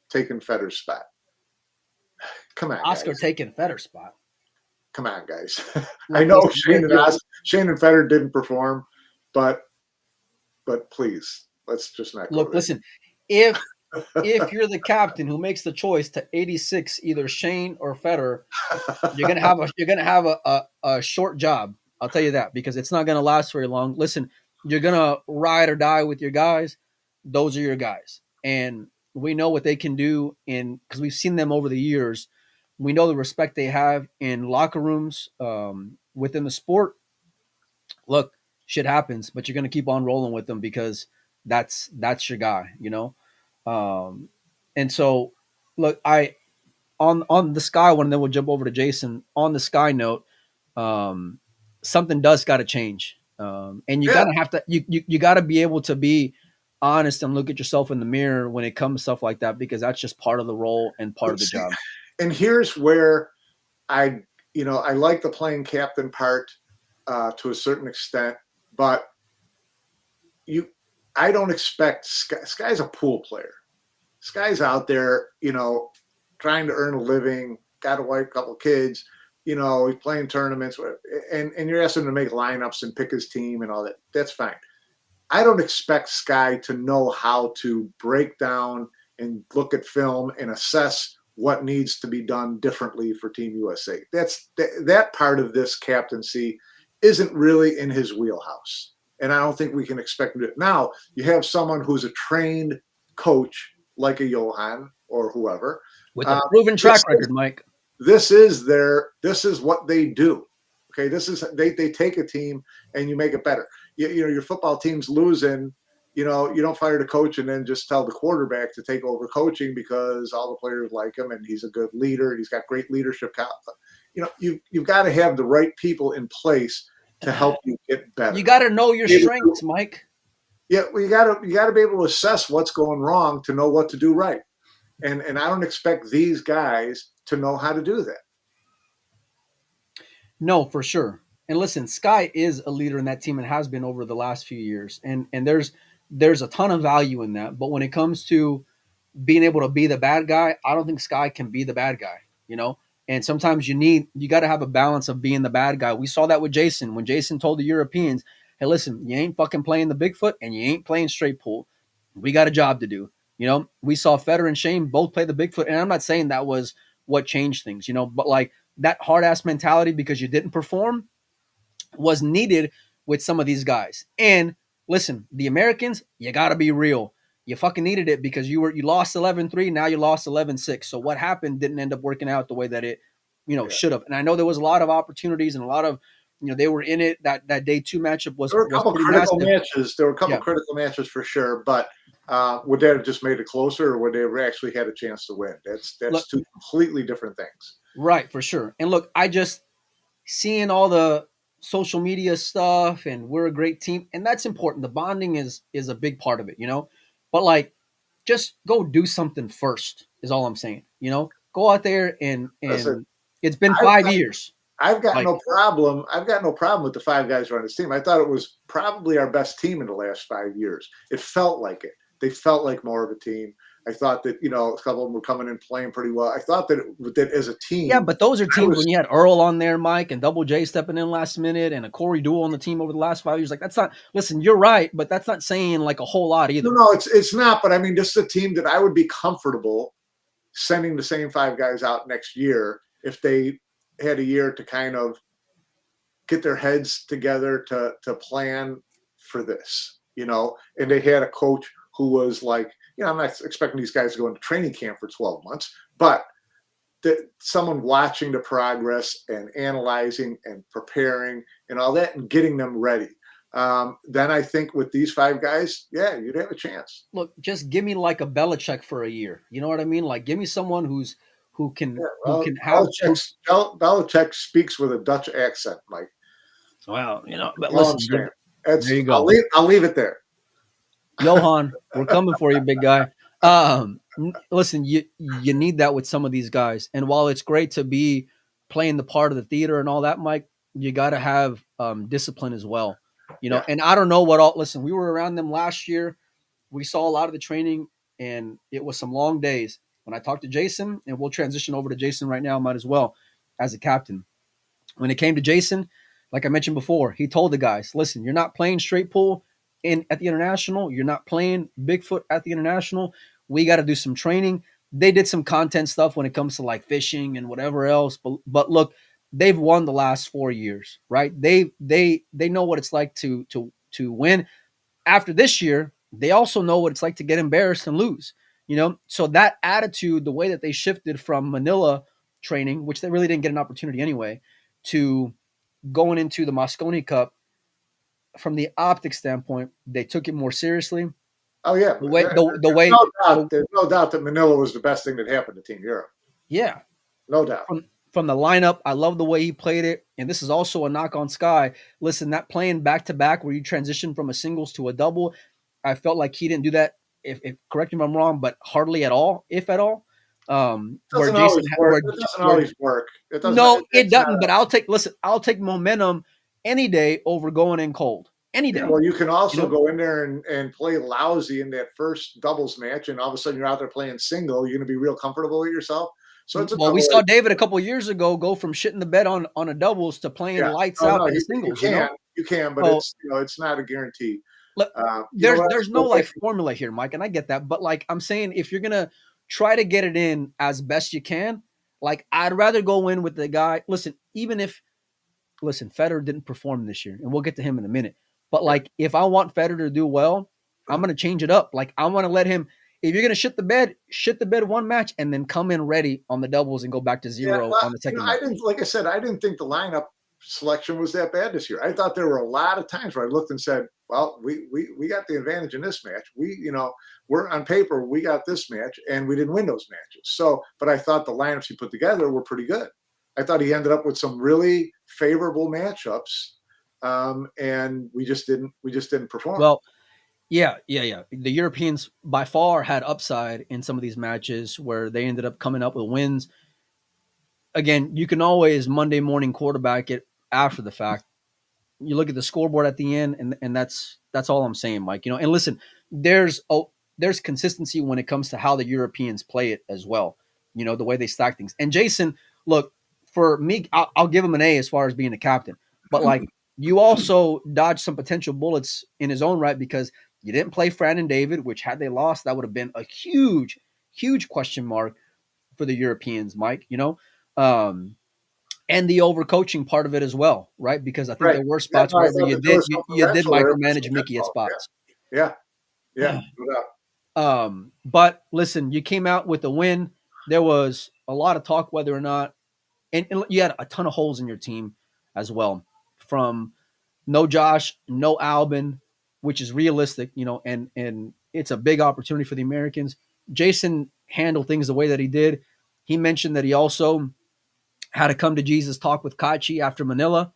taken Fetter's spot. Come on, Oscar guys. taking Fetter's spot. Come on, guys. I know Shane and Fetter didn't perform, but please, let's just not go look. there. Listen, if you're the captain who makes the choice to 86 either Shane or Fetter, you're gonna have a short job. I'll tell you that, because it's not gonna last very long. Listen, you're gonna ride or die with your guys. Those are your guys, and we know what they can do because we've seen them over the years. We know the respect they have in locker rooms, within the sport. Look, shit happens, but you're going to keep on rolling with them because that's your guy, you know? And so, look, on the Sky one, and then we'll jump over to Jason. On the Sky note, something does got to change. And you gotta have to, you gotta be able to be honest and look at yourself in the mirror when it comes to stuff like that, because that's just part of the role and part of the job. And here's where I like the playing captain part to a certain extent, but I don't expect Sky's a pool player. Sky's out there, you know, trying to earn a living, got a wife, couple kids, you know, he's playing tournaments, and you're asking him to make lineups and pick his team and all that. That's fine. I don't expect Sky to know how to break down and look at film and assess what needs to be done differently for Team USA. That part of this captaincy isn't really in his wheelhouse. And I don't think we can expect it. Now, you have someone who's a trained coach like a Johan or whoever. With a proven track record, Mike. This is what they do. Okay, they take a team and you make it better. You know, your football team's losing. You know, you don't fire the coach and then just tell the quarterback to take over coaching because all the players like him and he's a good leader and he's got great leadership. You know, you've got to have the right people in place to help you get better. You got to know your strengths, Mike. Yeah, well, you got to be able to assess what's going wrong to know what to do right. And I don't expect these guys to know how to do that. No, for sure. And listen, Sky is a leader in that team and has been over the last few years. And there's a ton of value in that. But when it comes to being able to be the bad guy, I don't think Sky can be the bad guy, you know? And sometimes you got to have a balance of being the bad guy. We saw that with Jason. When Jason told the Europeans, hey, listen, you ain't fucking playing the Bigfoot and you ain't playing straight pool. We got a job to do. You know, we saw Federer and Shane both play the Bigfoot. And I'm not saying that was what changed things, you know, but like that hard-ass mentality because you didn't perform was needed with some of these guys. And listen, the Americans, you got to be real. You fucking needed it because you lost 11-3. Now you lost 11-6. So what happened didn't end up working out the way that it, you know, should have. And I know there was a lot of opportunities and a lot of, you know, they were in it. That day 2 matchup was. There were a couple critical matches. There were a couple Yeah. critical matches for sure. But would that have just made it closer, or would they have actually had a chance to win? That's Look, two completely different things. Right, for sure. And look, I just seeing all the social media stuff, and we're a great team, and that's important. The bonding is a big part of it, you know. But like, just go do something first is all I'm saying. You know, go out there and Listen, it's been 5 years. I've got Like- no problem. I've got no problem with the 5 guys running this team. I thought it was probably our best team in the last 5 years. It felt like it. They felt like more of a team. I thought that, you know, a couple of them were coming in playing pretty well. I thought that as a team. Yeah, but those are teams when you had Earl on there, Mike, and Double J stepping in last minute, and a Corey Duel on the team over the last 5 years. Like, that's not. Listen, you're right, but that's not saying like a whole lot either. No, it's not. But I mean, this is a team that I would be comfortable sending the same 5 guys out next year if they had a year to kind of get their heads together to plan for this, you know. And they had a coach who was like, you know, I'm not expecting these guys to go into training camp for 12 months, but someone watching the progress and analyzing and preparing and all that and getting them ready. Then I think with these 5 guys, yeah, you'd have a chance. Look, just give me like a Belichick for a year. You know what I mean? Like, give me someone who can have. Belichick speaks with a Dutch accent, Mike. Wow, you know, but listen, there you go. I'll leave it there. Johan, we're coming for you, big guy. Listen, you need that with some of these guys. And while it's great to be playing the part of the theater and all that, Mike, you got to have discipline as well. You know, and I don't know what all. Listen, we were around them last year. We saw a lot of the training, and it was some long days. When I talked to Jason, and we'll transition over to Jason right now, might as well, as a captain. When it came to Jason, like I mentioned before, he told the guys, listen, you're not playing straight pool at the International. You're not playing Bigfoot at the International. We got to do some training. They did some content stuff when it comes to like fishing and whatever else. But look, they've won the last 4 years, right? They know what it's like to win. After this year, they also know what it's like to get embarrassed and lose. You know, so that attitude, the way that they shifted from Manila training, which they really didn't get an opportunity anyway, to going into the Mosconi Cup, from the optics standpoint, they took it more seriously. Oh yeah, there's no doubt that Manila was the best thing that happened to Team Europe. Yeah, no doubt. From the lineup, I love the way he played it, and this is also a knock on Sky. Listen, that playing back to back where you transition from a singles to a double, I felt like he didn't do that. If correct me if I'm wrong, but hardly at all, if at all. It doesn't always work. It doesn't. But I'll take momentum any day over going in cold. Any day. Yeah, well, you can also go in there and play lousy in that first doubles match, and all of a sudden you're out there playing single. You're going to be real comfortable with yourself. So we saw David a couple of years ago go from shitting the bed on a doubles to playing lights out in singles. You can, but it's not a guarantee. Look, there's no like formula here, Mike, and I get that. But like I'm saying, if you're gonna try to get it in as best you can. Like, I'd rather go in with the guy. Listen, Federer didn't perform this year, and we'll get to him in a minute. But like, if I want Federer to do well, I'm going to change it up. Like, I want to let him. If you're going to shit the bed one match, and then come in ready on the doubles and go back to zero on the second match. Like I said, I didn't think the lineup selection was that bad this year. I thought there were a lot of times where I looked and said, well, we got the advantage in this match. We're on paper, we got this match, and we didn't win those matches. So, but I thought the lineups he put together were pretty good. I thought he ended up with some really favorable matchups, and we just didn't perform. Well, yeah. The Europeans by far had upside in some of these matches where they ended up coming up with wins. Again, you can always Monday morning quarterback it after the fact. You look at the scoreboard at the end, and that's all I'm saying, Mike. And listen, there's consistency when it comes to how the Europeans play it as well. The way they stack things. And Jason, look, for me, I'll give him an A as far as being a captain. But like, you also dodged some potential bullets in his own right, because you didn't play Fran and David, which had they lost, that would have been a huge, huge question mark for the Europeans, Mike. And the overcoaching part of it as well, right? Because I think there were spots where you did micromanage Mickey at spots. Yeah. But listen, you came out with a win. There was a lot of talk whether or not, and you had a ton of holes in your team as well, from no Josh, no Albin, which is realistic, and it's a big opportunity for the Americans. Jason handled things the way that he did. He mentioned that he also had a come to Jesus talk with Kaci after Manila,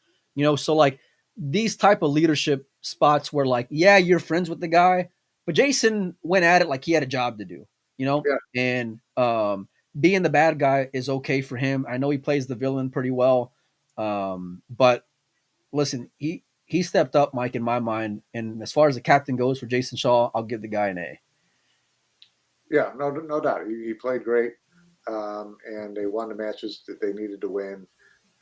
so like these type of leadership spots where like, yeah, you're friends with the guy, but Jason went at it like he had a job to do, and being the bad guy is okay for him. I know he plays the villain pretty well. But listen, he stepped up, Mike, in my mind. And as far as the captain goes for Jason Shaw, I'll give the guy an A. Yeah, no doubt. He played great. And they won the matches that they needed to win.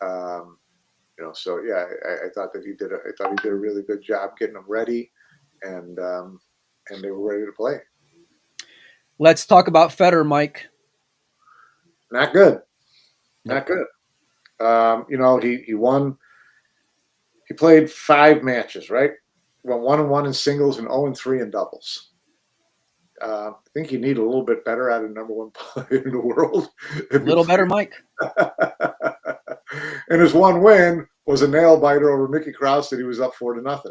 So yeah, I thought that he did a really good job getting them ready, and they were ready to play. Let's talk about Federer, Mike. Not good. He won. He played 5 matches, right? Went 1-1 in singles and 0-3 in doubles. I think you need a little bit better out of number 1 player in the world. A little better, Mike. And his one win was a nail biter over Mickey Krause that he was up 4-0 on.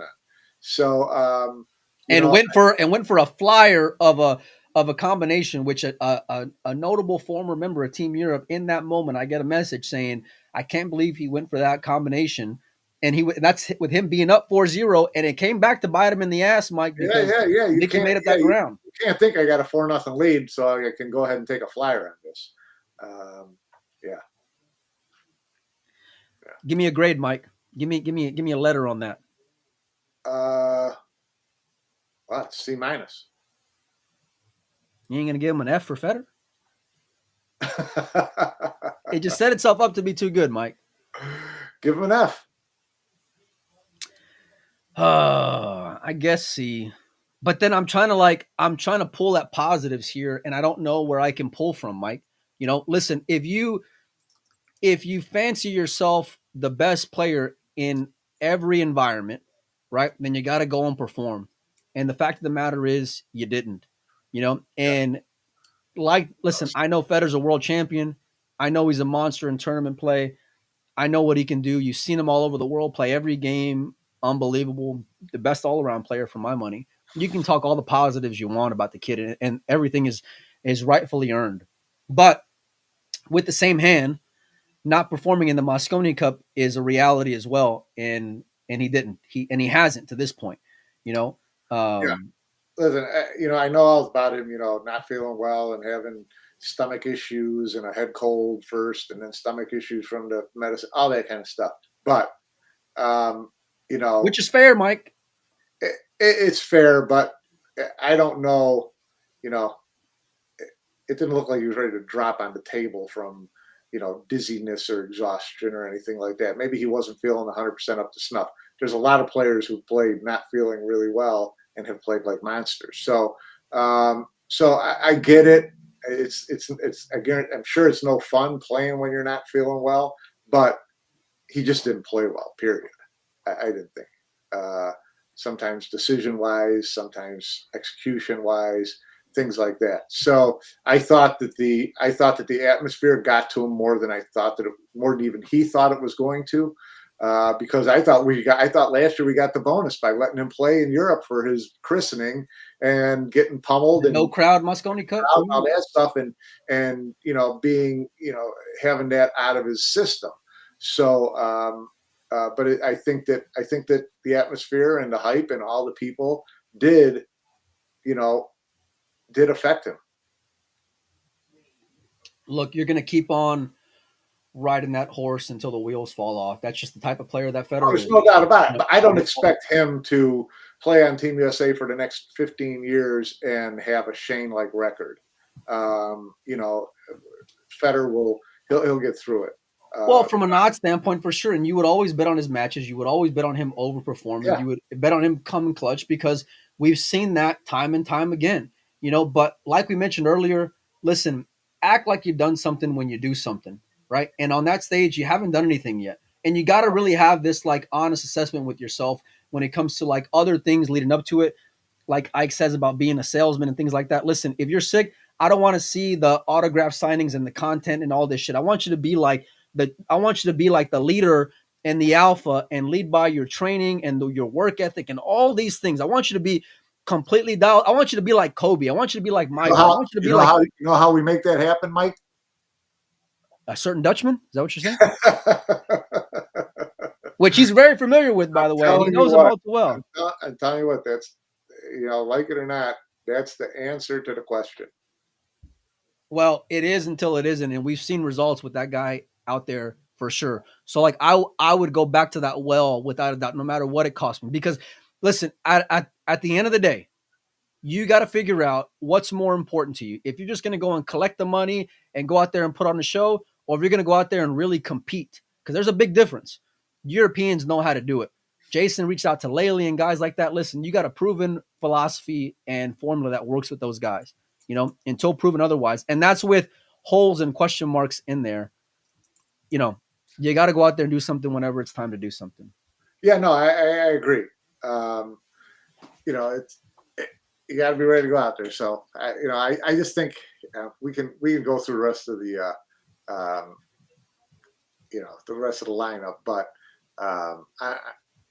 So went for a flyer of a combination, which a notable former member of Team Europe in that moment, I get a message saying, I can't believe he went for that combination. And that's with him being up 4-0, and it came back to bite him in the ass, Mike. Because Mickey made up that ground. You can't think I got a 4-0 lead, so I can go ahead and take a flyer on this. Give me a grade, Mike. Give me a letter on that. It's C-. You ain't gonna give him an F for Federer? It just set itself up to be too good, Mike. Give him an F. I guess C. But then I'm trying to pull at positives here, and I don't know where I can pull from, Mike. Listen, if you fancy yourself the best player in every environment, right, then you got to go and perform. And the fact of the matter is you didn't, and listen, I know Federer's a world champion. I know he's a monster in tournament play. I know what he can do. You've seen him all over the world, play every game. Unbelievable. The best all-around player for my money. You can talk all the positives you want about the kid, and everything is rightfully earned. But with the same hand, not performing in the Mosconi Cup is a reality as well. And he didn't. He hasn't to this point. Listen, I know all about him, not feeling well and having stomach issues and a head cold first, and then stomach issues from the medicine, all that kind of stuff. But, which is fair, Mike. It's fair, but I don't know, it didn't look like he was ready to drop on the table from, dizziness or exhaustion or anything like that. Maybe he wasn't feeling 100% up to snuff. There's a lot of players who played not feeling really well and have played like monsters. So I get it. it's again, I'm sure it's no fun playing when you're not feeling well, but he just didn't play well, period. I didn't think. Sometimes decision-wise, sometimes execution-wise, things like that. So I thought that the atmosphere got to him more than more than even he thought it was going to. Because I thought last year we got the bonus by letting him play in Europe for his christening and getting pummeled and no crowd Mosconi Cup, all that stuff, and being having that out of his system. So, but I think that the atmosphere and the hype and all the people did affect him. Look, you're going to keep on riding that horse until the wheels fall off. That's just the type of player that Federer is. There's no doubt about it. But I don't expect him to play on Team USA for the next 15 years and have a Shane-like record. Federer he'll get through it. Well, from an odds standpoint, for sure. And you would always bet on his matches. You would always bet on him overperforming. Yeah. You would bet on him coming clutch because we've seen that time and time again. But like we mentioned earlier, listen, act like you've done something when you do something, right? And on that stage, you haven't done anything yet. And you got to really have this like honest assessment with yourself when it comes to like other things leading up to it. Like Ike says about being a salesman and things like that. Listen, if you're sick, I don't want to see the autograph signings and the content and all this shit. I want you to be like the leader and the alpha and lead by your training and your work ethic and all these things. I want you to be completely dialed. I want you to be like Kobe. I want you to be like Mike. I want you to be like how we make that happen, Mike? A certain Dutchman? Is that what you're saying? Which he's very familiar with, by the way. He knows him all too well. I'm telling you what, that's like it or not, that's the answer to the question. Well, it is until it isn't, and we've seen results with that guy out there for sure. So, like, I would go back to that well without a doubt, no matter what it cost me. Because, listen, at the end of the day, you got to figure out what's more important to you. If you're just going to go and collect the money and go out there and put on a show, or if you're going to go out there and really compete, because there's a big difference. Europeans know how to do it. Jason reached out to Laley and guys like that. Listen, you got a proven philosophy and formula that works with those guys, until proven otherwise. And that's with holes and question marks in there. You got to go out there and do something whenever it's time to do something. Yeah, no, I agree. It's you got to be ready to go out there. So, I just think we can go through the rest of the rest of the lineup. But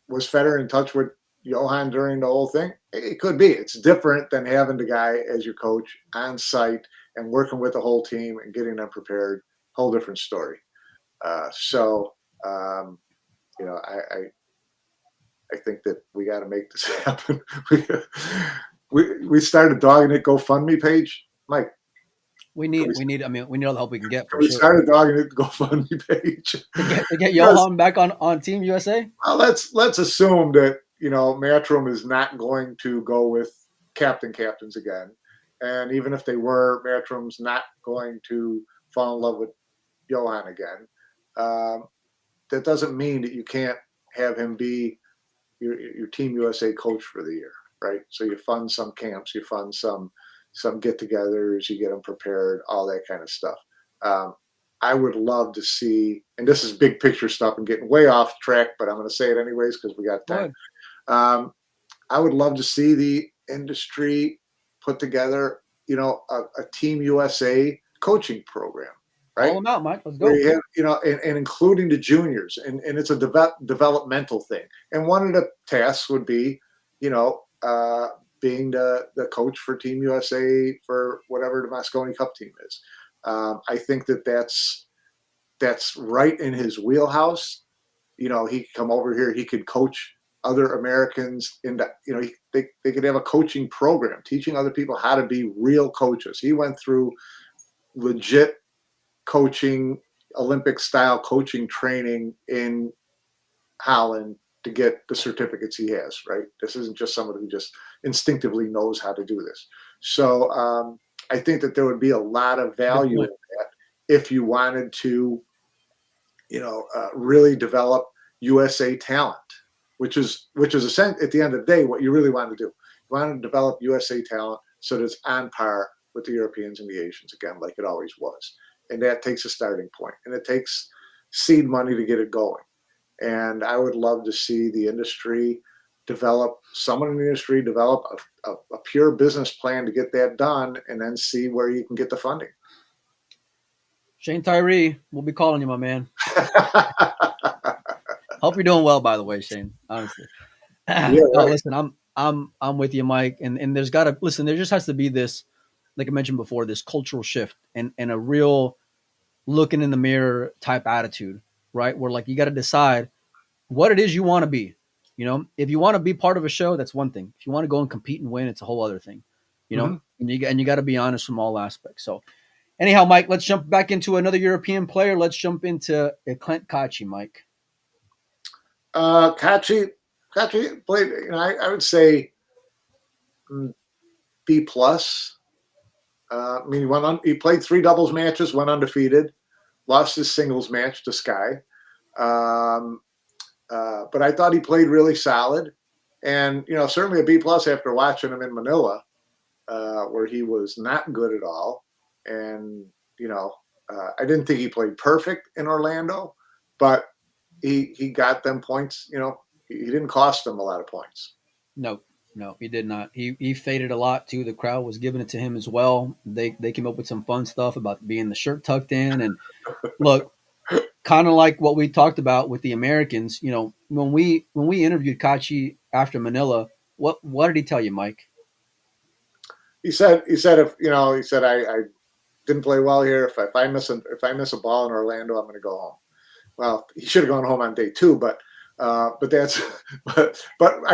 was Federer in touch with Johan during the whole thing? It could be. It's different than having the guy as your coach on site and working with the whole team and getting them prepared. Whole different story. I think that we got to make this happen. We started dogging it GoFundMe page, Mike. We need all the help we can get. We started dogging it GoFundMe page to get Johan back on Team USA. Well, let's assume that Matchroom is not going to go with captains again, and even if they were, Matchroom's not going to fall in love with Johan again. That doesn't mean that you can't have him be your Team USA coach for the year, right? So you fund some camps, you fund some get-togethers, you get them prepared, all that kind of stuff. I would love to see, and this is big picture stuff and getting way off track, but I'm going to say it anyways because we got time. I would love to see the industry put together, a Team USA coaching program. Right? Call them out, Mike. Let's go. And including the juniors, and it's a developmental thing. And one of the tasks would be, being the coach for Team USA for whatever the Mosconi Cup team is. I think that's right in his wheelhouse. He could come over here. He could coach other Americans they could have a coaching program teaching other people how to be real coaches. He went through legit coaching, Olympic style coaching training in Holland to get the certificates he has, right? This isn't just somebody who just instinctively knows how to do this. So I think that there would be a lot of value in that if you wanted to, really develop USA talent, which is at the end of the day, what you really want to do. You want to develop USA talent so that it's on par with the Europeans and the Asians again, like it always was. And that takes a starting point, and it takes seed money to get it going. And I would love to see the industry develop, someone in the industry develop a pure business plan to get that done, and then see where you can get the funding. Shane Tyree, we'll be calling you, my man. Hope you're doing well, by the way, Shane. Honestly, Yeah, no, right. listen, I'm with you, Mike. And there's got to listen. There just has to be this, like I mentioned before, this cultural shift and a real looking in the mirror type attitude, right? Where like you got to decide what it is you want to be. You know, if you want to be part of a show, that's one thing. If you want to go and compete and win, it's a whole other thing. You know, and you got to be honest from all aspects. So, anyhow, Mike, let's jump back into another European player. Let's jump into Clint Kaci, Mike. Kaci played, I would say B plus. I mean, he played 3 doubles matches, went undefeated, lost his singles match to Sky. But I thought he played really solid, and certainly a B plus after watching him in Manila, where he was not good at all. And I didn't think he played perfect in Orlando, but he got them points. He didn't cost them a lot of points. No, he did not. He faded a lot too. The crowd was giving it to him as well. They came up with some fun stuff about being the shirt tucked in, and look, kind of like what we talked about with the Americans. When we interviewed Kaci after Manila, what did he tell you, Mike? He said I didn't play well here. If I miss a ball in Orlando, I'm going to go home. Well, he should have gone home on day 2, but I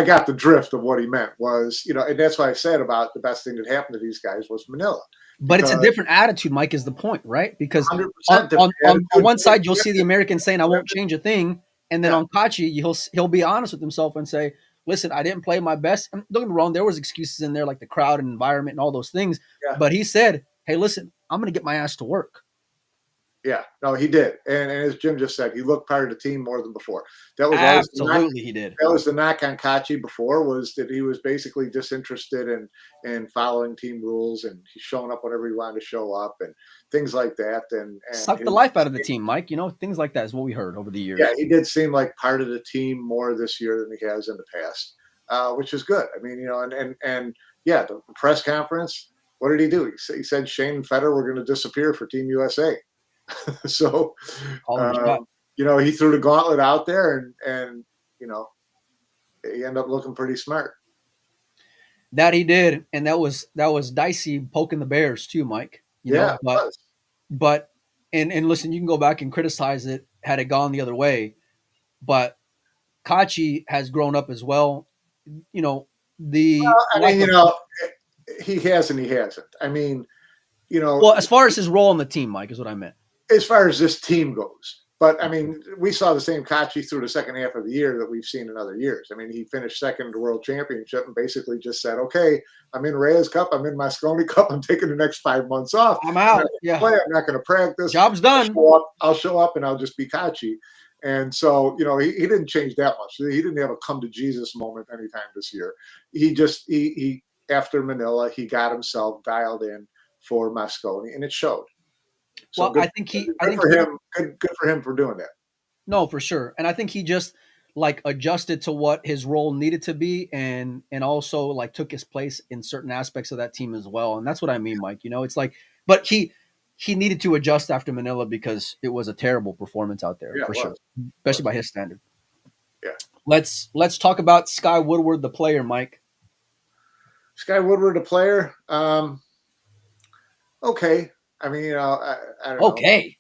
got the drift of what he meant was, and that's why I said about the best thing that happened to these guys was Manila. But it's a different attitude, Mike, is the point, right? Because on one side, you'll see the American saying, I won't change a thing. And then on Kaci, he'll be honest with himself and say, listen, I didn't play my best. And don't get me wrong, there was excuses in there like the crowd and environment and all those things. Yeah. But he said, hey, listen, I'm going to get my ass to work. Yeah, no, he did. And as Jim just said, he looked part of the team more than before. That was absolutely he did. That was the knock on Kaci before, was that he was basically disinterested in following team rules, and he's showing up whenever he wanted to show up and things like that. And sucked the life out of the team, Mike. Things like that is what we heard over the years. Yeah, he did seem like part of the team more this year than he has in the past, which is good. I mean, and the press conference, what did he do? He said Shane and Federer were going to disappear for Team USA. So, he threw the gauntlet out there, and he ended up looking pretty smart. That he did, and that was dicey poking the bears too, Mike. But listen, you can go back and criticize it had it gone the other way, but Kaci has grown up as well. He has and he hasn't. I mean, well, as far as his role on the team, Mike, is what I meant. As far as this team goes. But, I mean, we saw the same Kaci through the second half of the year that we've seen in other years. I mean, he finished second in the World Championship and basically just said, okay, I'm in Ruiz Cup, I'm in Mosconi Cup, I'm taking the next 5 months off. I'm out. I'm not going to practice. Job's done. I'll show up and I'll just be Kaci. And so, he didn't change that much. He didn't have a come to Jesus moment anytime this year. He after Manila, he got himself dialed in for Mosconi, and it showed. So well, good, I think good for him for doing that. No, for sure. And I think he just adjusted to what his role needed to be, and also took his place in certain aspects of that team as well. And that's what I mean, Mike. It's but he needed to adjust after Manila because it was a terrible performance out there, for sure, especially by his standard. Yeah. Let's talk about Sky Woodward, the player, Mike. Sky Woodward, the player. Okay. I mean, I don't know. Okay.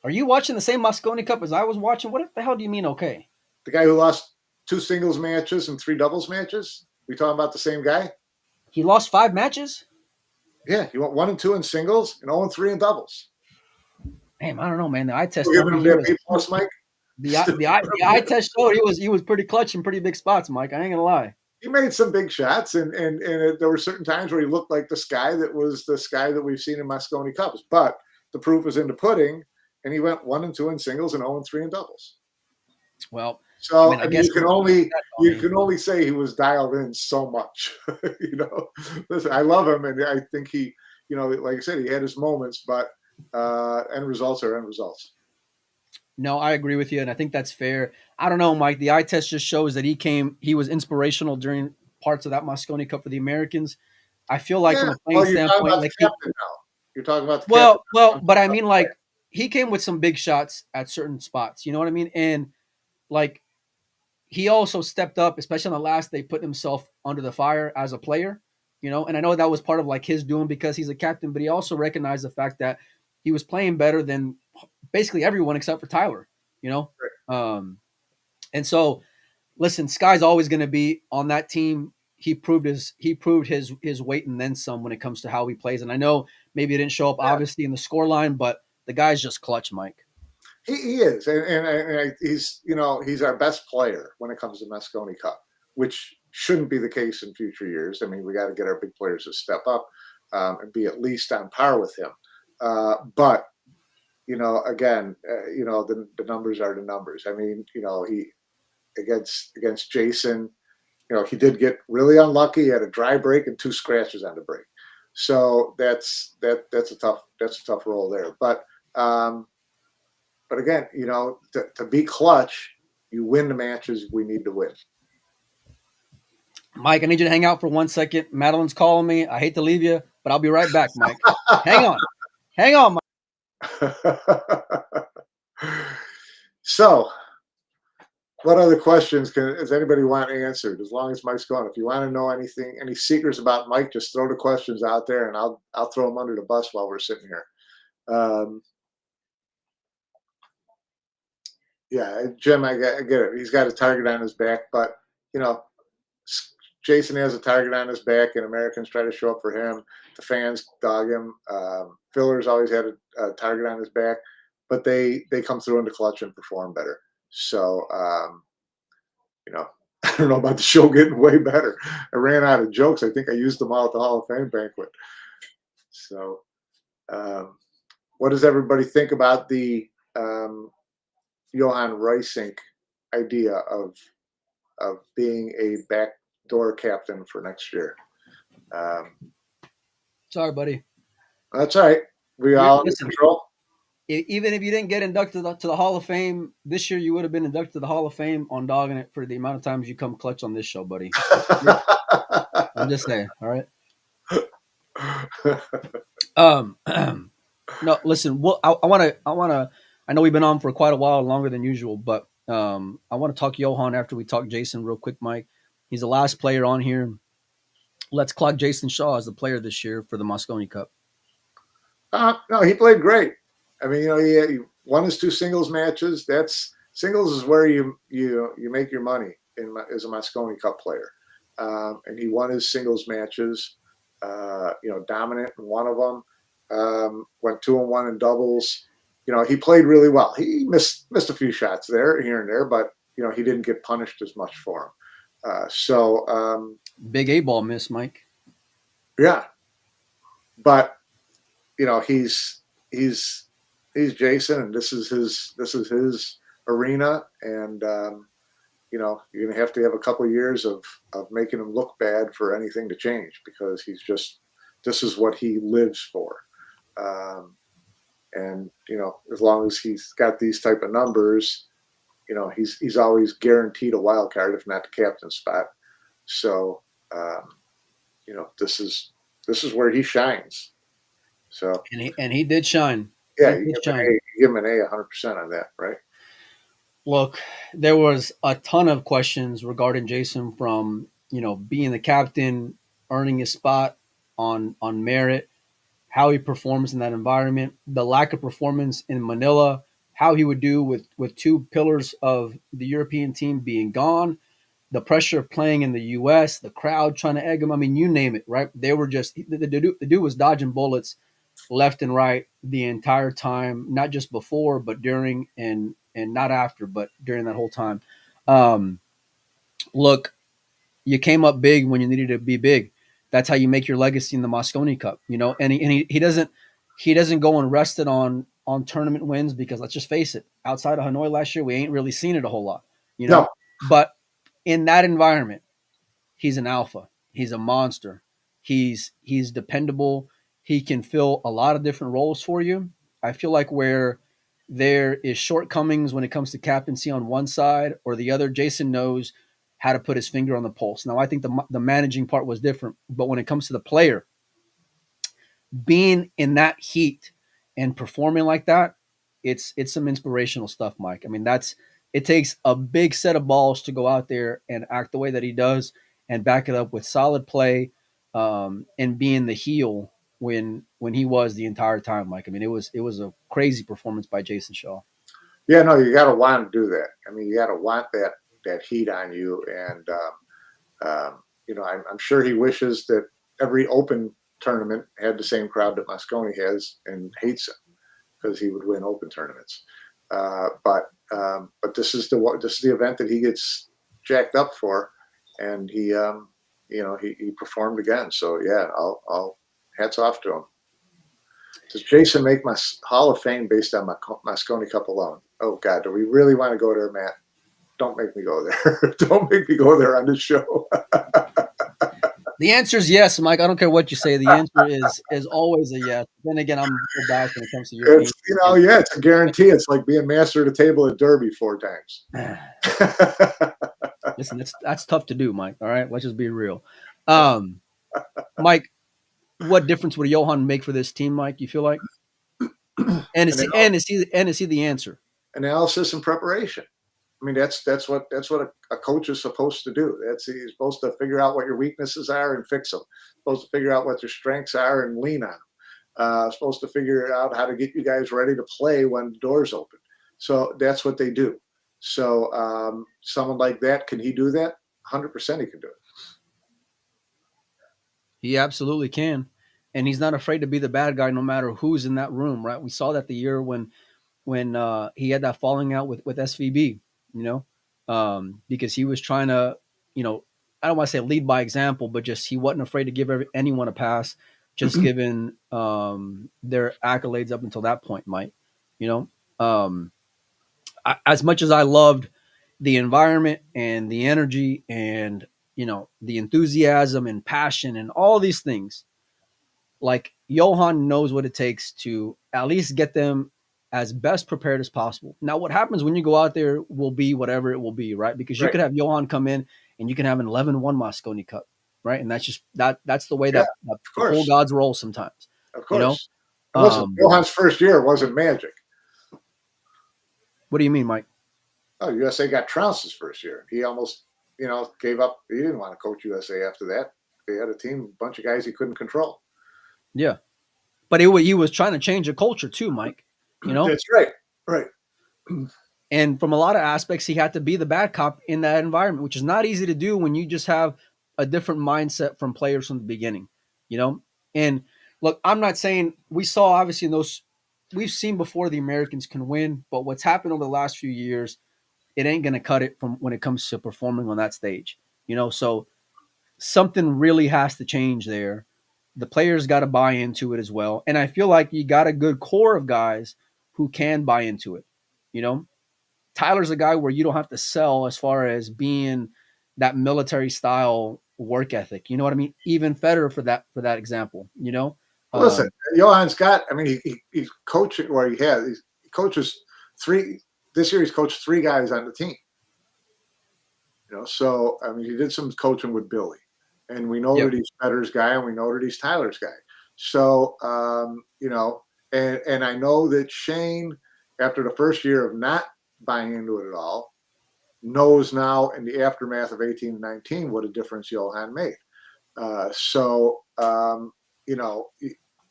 Are you watching the same Mosconi Cup as I was watching? What the hell do you mean, okay? The guy who lost 2 singles matches and 3 doubles matches? We talking about the same guy? He lost 5 matches? Yeah, he went 1 and 2 in singles and 0 and 3 in doubles. Damn, I don't know, man. The eye test. Giving him that B+, Mike? The eye test showed he was pretty clutch in pretty big spots, Mike. I ain't gonna lie. He made some big shots, and there were certain times where he looked like the Sky that we've seen in Mosconi Cups. But the proof is in the pudding, and he went 1 and 2 in singles and 0 and 3 in doubles. Well, so I guess you can only say he was dialed in so much. Listen, I love him, and I think he like I said, he had his moments, but end results are end results. No, I agree with you, and I think that's fair. I don't know, Mike. The eye test just shows that he was inspirational during parts of that Mosconi Cup for the Americans. I feel like from a playing you're talking standpoint, about like the captain now. You're talking about the well, captain. but I mean, like he came with some big shots at certain spots. You know what I mean? And like he also stepped up, especially on the last day, put himself under the fire as a player. And I know that was part of like his doing because he's a captain, but he also recognized the fact that he was playing better than basically everyone except for Tyler. And so listen, Sky's always going to be on that team. He proved his weight and then some when it comes to how he plays. And I know maybe it didn't show up obviously in the score line, but the guy's just clutch, Mike. He is, and he's our best player when it comes to Mosconi Cup, which shouldn't be the case in future years. I mean, we got to get our big players to step up and be at least on par with him. But again, the numbers are the numbers. I mean, he against Jason, he did get really unlucky. He had a dry break and 2 scratches on the break, so that's a tough role there. But again, to be clutch, you win the matches we need to win. Mike, I need you to hang out for 1 second. Madeline's calling me. I hate to leave you, but I'll be right back, Mike. Hang on, Mike. So, what other questions does anybody want answered? As long as Mike's gone. If you want to know anything, any secrets about Mike, just throw the questions out there, and I'll throw them under the bus while we're sitting here. Yeah, Jim, I get it. He's got a target on his back, but Jason has a target on his back, and Americans try to show up for him. The fans dog him. Filler's always had a target on his back, but they come through in the clutch and perform better. So, I don't know about the show getting way better. I ran out of jokes. I think I used them all at the Hall of Fame banquet. So, what does everybody think about the Johan Ruijsink idea of being a backdoor captain for next year? Sorry, buddy. That's all right. We all in control. Even if you didn't get inducted to the Hall of Fame this year, you would have been inducted to the Hall of Fame on dogging it for the amount of times you come clutch on this show, buddy. I'm just saying. All right. No, listen. Well, I want to. I know we've been on for quite a while, longer than usual, but I want to talk Johan after we talk Jason real quick, Mike. He's the last player on here. Let's clock Jason Shaw as the player this year for the Mosconi Cup. No, he played great. I mean, he won his 2 singles matches. Singles is where you make your money as a Mosconi Cup player. And he won his singles matches. Dominant in one of them. Went 2-1 in doubles. He played really well. He missed a few shots there, here and there, but he didn't get punished as much for him. Big A-ball miss, Mike. Yeah, but he's Jason, and this is his arena, and you're gonna have to have a couple of years of making him look bad for anything to change, because this is what he lives for. And as long as he's got these type of numbers, he's always guaranteed a wild card, if not the captain spot. So this is where he shines. So and he did shine. Yeah, you give him an A 100% on that, right? Look, there was a ton of questions regarding Jason from being the captain, earning his spot on merit, how he performs in that environment, the lack of performance in Manila, how he would do with 2 pillars of the European team being gone, the pressure of playing in the U.S., the crowd trying to egg him. I mean, you name it, right? They were just the dude was dodging bullets left and right the entire time, not just before, but during and not after, but during that whole time. Look, you came up big when you needed to be big. That's how you make your legacy in the Mosconi Cup, And he doesn't go and rest it on tournament wins, because let's just face it, outside of Hanoi last year, we ain't really seen it a whole lot, No. But in that environment, he's an alpha. He's a monster. He's dependable. He can fill a lot of different roles for you. I feel like where there is shortcomings when it comes to captaincy on one side or the other, Jason knows how to put his finger on the pulse. Now, I think the managing part was different, but when it comes to the player, being in that heat and performing like that, it's some inspirational stuff, Mike. I mean, it takes a big set of balls to go out there and act the way that he does and back it up with solid play, and being the heel when he was the entire time, Mike. I mean, it was a crazy performance by Jason Shaw. Yeah, no, you got to want to do that. I mean, you got to want that heat on you, and I'm sure he wishes that every Open tournament had the same crowd that Mosconi has, and hates him because he would win Open tournaments. But this is the event that he gets jacked up for, and he performed again. So yeah, I'll hats off to him. Does Jason make my Hall of Fame based on my Mosconi Cup alone? Oh God, do we really want to go there, Matt? Don't make me go there. Don't make me go there on this show. The answer is yes, Mike. I don't care what you say. The answer is always a yes. Then again, I'm so biased when it comes to your. It's a guarantee. It's like being master of the table at Derby 4 times. Listen, that's tough to do, Mike. All right, let's just be real. Mike, what difference would Johan make for this team, Mike? You feel like? And is he the answer? Analysis and preparation. I mean, that's what a coach is supposed to do. He's supposed to figure out what your weaknesses are and fix them. Supposed to figure out what your strengths are and lean on them. Supposed to figure out how to get you guys ready to play when the doors open. So that's what they do. So someone like that, can he do that? 100% he can do it. He absolutely can. And he's not afraid to be the bad guy no matter who's in that room, right? We saw that the year when he had that falling out with SVB, because he was trying to, I don't want to say lead by example, but just he wasn't afraid to give anyone a pass, just given their accolades up until that point, Mike. As much as I loved the environment and the energy and, the enthusiasm and passion and all these things, like Johan knows what it takes to at least get them as best prepared as possible. Now, what happens when you go out there will be whatever it will be, right? Because you could have Johan come in and you can have an 11-1 Mosconi Cup, right? And that's just that's the way that the whole gods roll sometimes. Of course. Johan's first year wasn't magic. What do you mean, Mike? Oh, USA got trounced his first year. He almost, gave up. He didn't want to coach USA after that. They had a team, a bunch of guys he couldn't control. Yeah. But he was trying to change a culture too, Mike. That's right. Right. And from a lot of aspects, he had to be the bad cop in that environment, which is not easy to do when you just have a different mindset from players from the beginning, And look, I'm not saying we saw obviously we've seen before the Americans can win, but what's happened over the last few years, it ain't going to cut it from when it comes to performing on that stage, so something really has to change there. The players got to buy into it as well. And I feel like you got a good core of guys who can buy into it. Tyler's a guy where you don't have to sell as far as being that military style work ethic. You know what I mean? Even Federer for that example, Listen, Johan's got, he's coaching where he coaches this year he's coached 3 guys on the team. So, he did some coaching with Billy. And we know that he's Federer's guy, and we know that he's Tyler's guy. So, and I know that Shane, after the first year of not buying into it at all, knows now in the aftermath of 18 and 19 what a difference Johan made.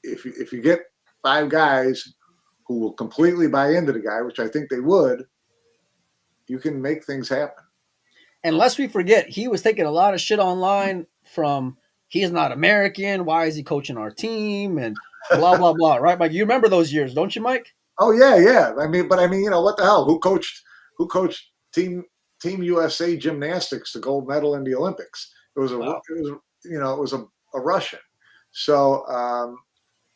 If you get 5 guys who will completely buy into the guy, which I think they would, you can make things happen. And lest we forget, he was taking a lot of shit online from he is not American. Why is he coaching our team? And blah, blah, blah. Right, Mike? You remember those years, don't you, Mike? Oh, yeah. What the hell? Who coached Team USA gymnastics, the gold medal in the Olympics? It was a Russian. So,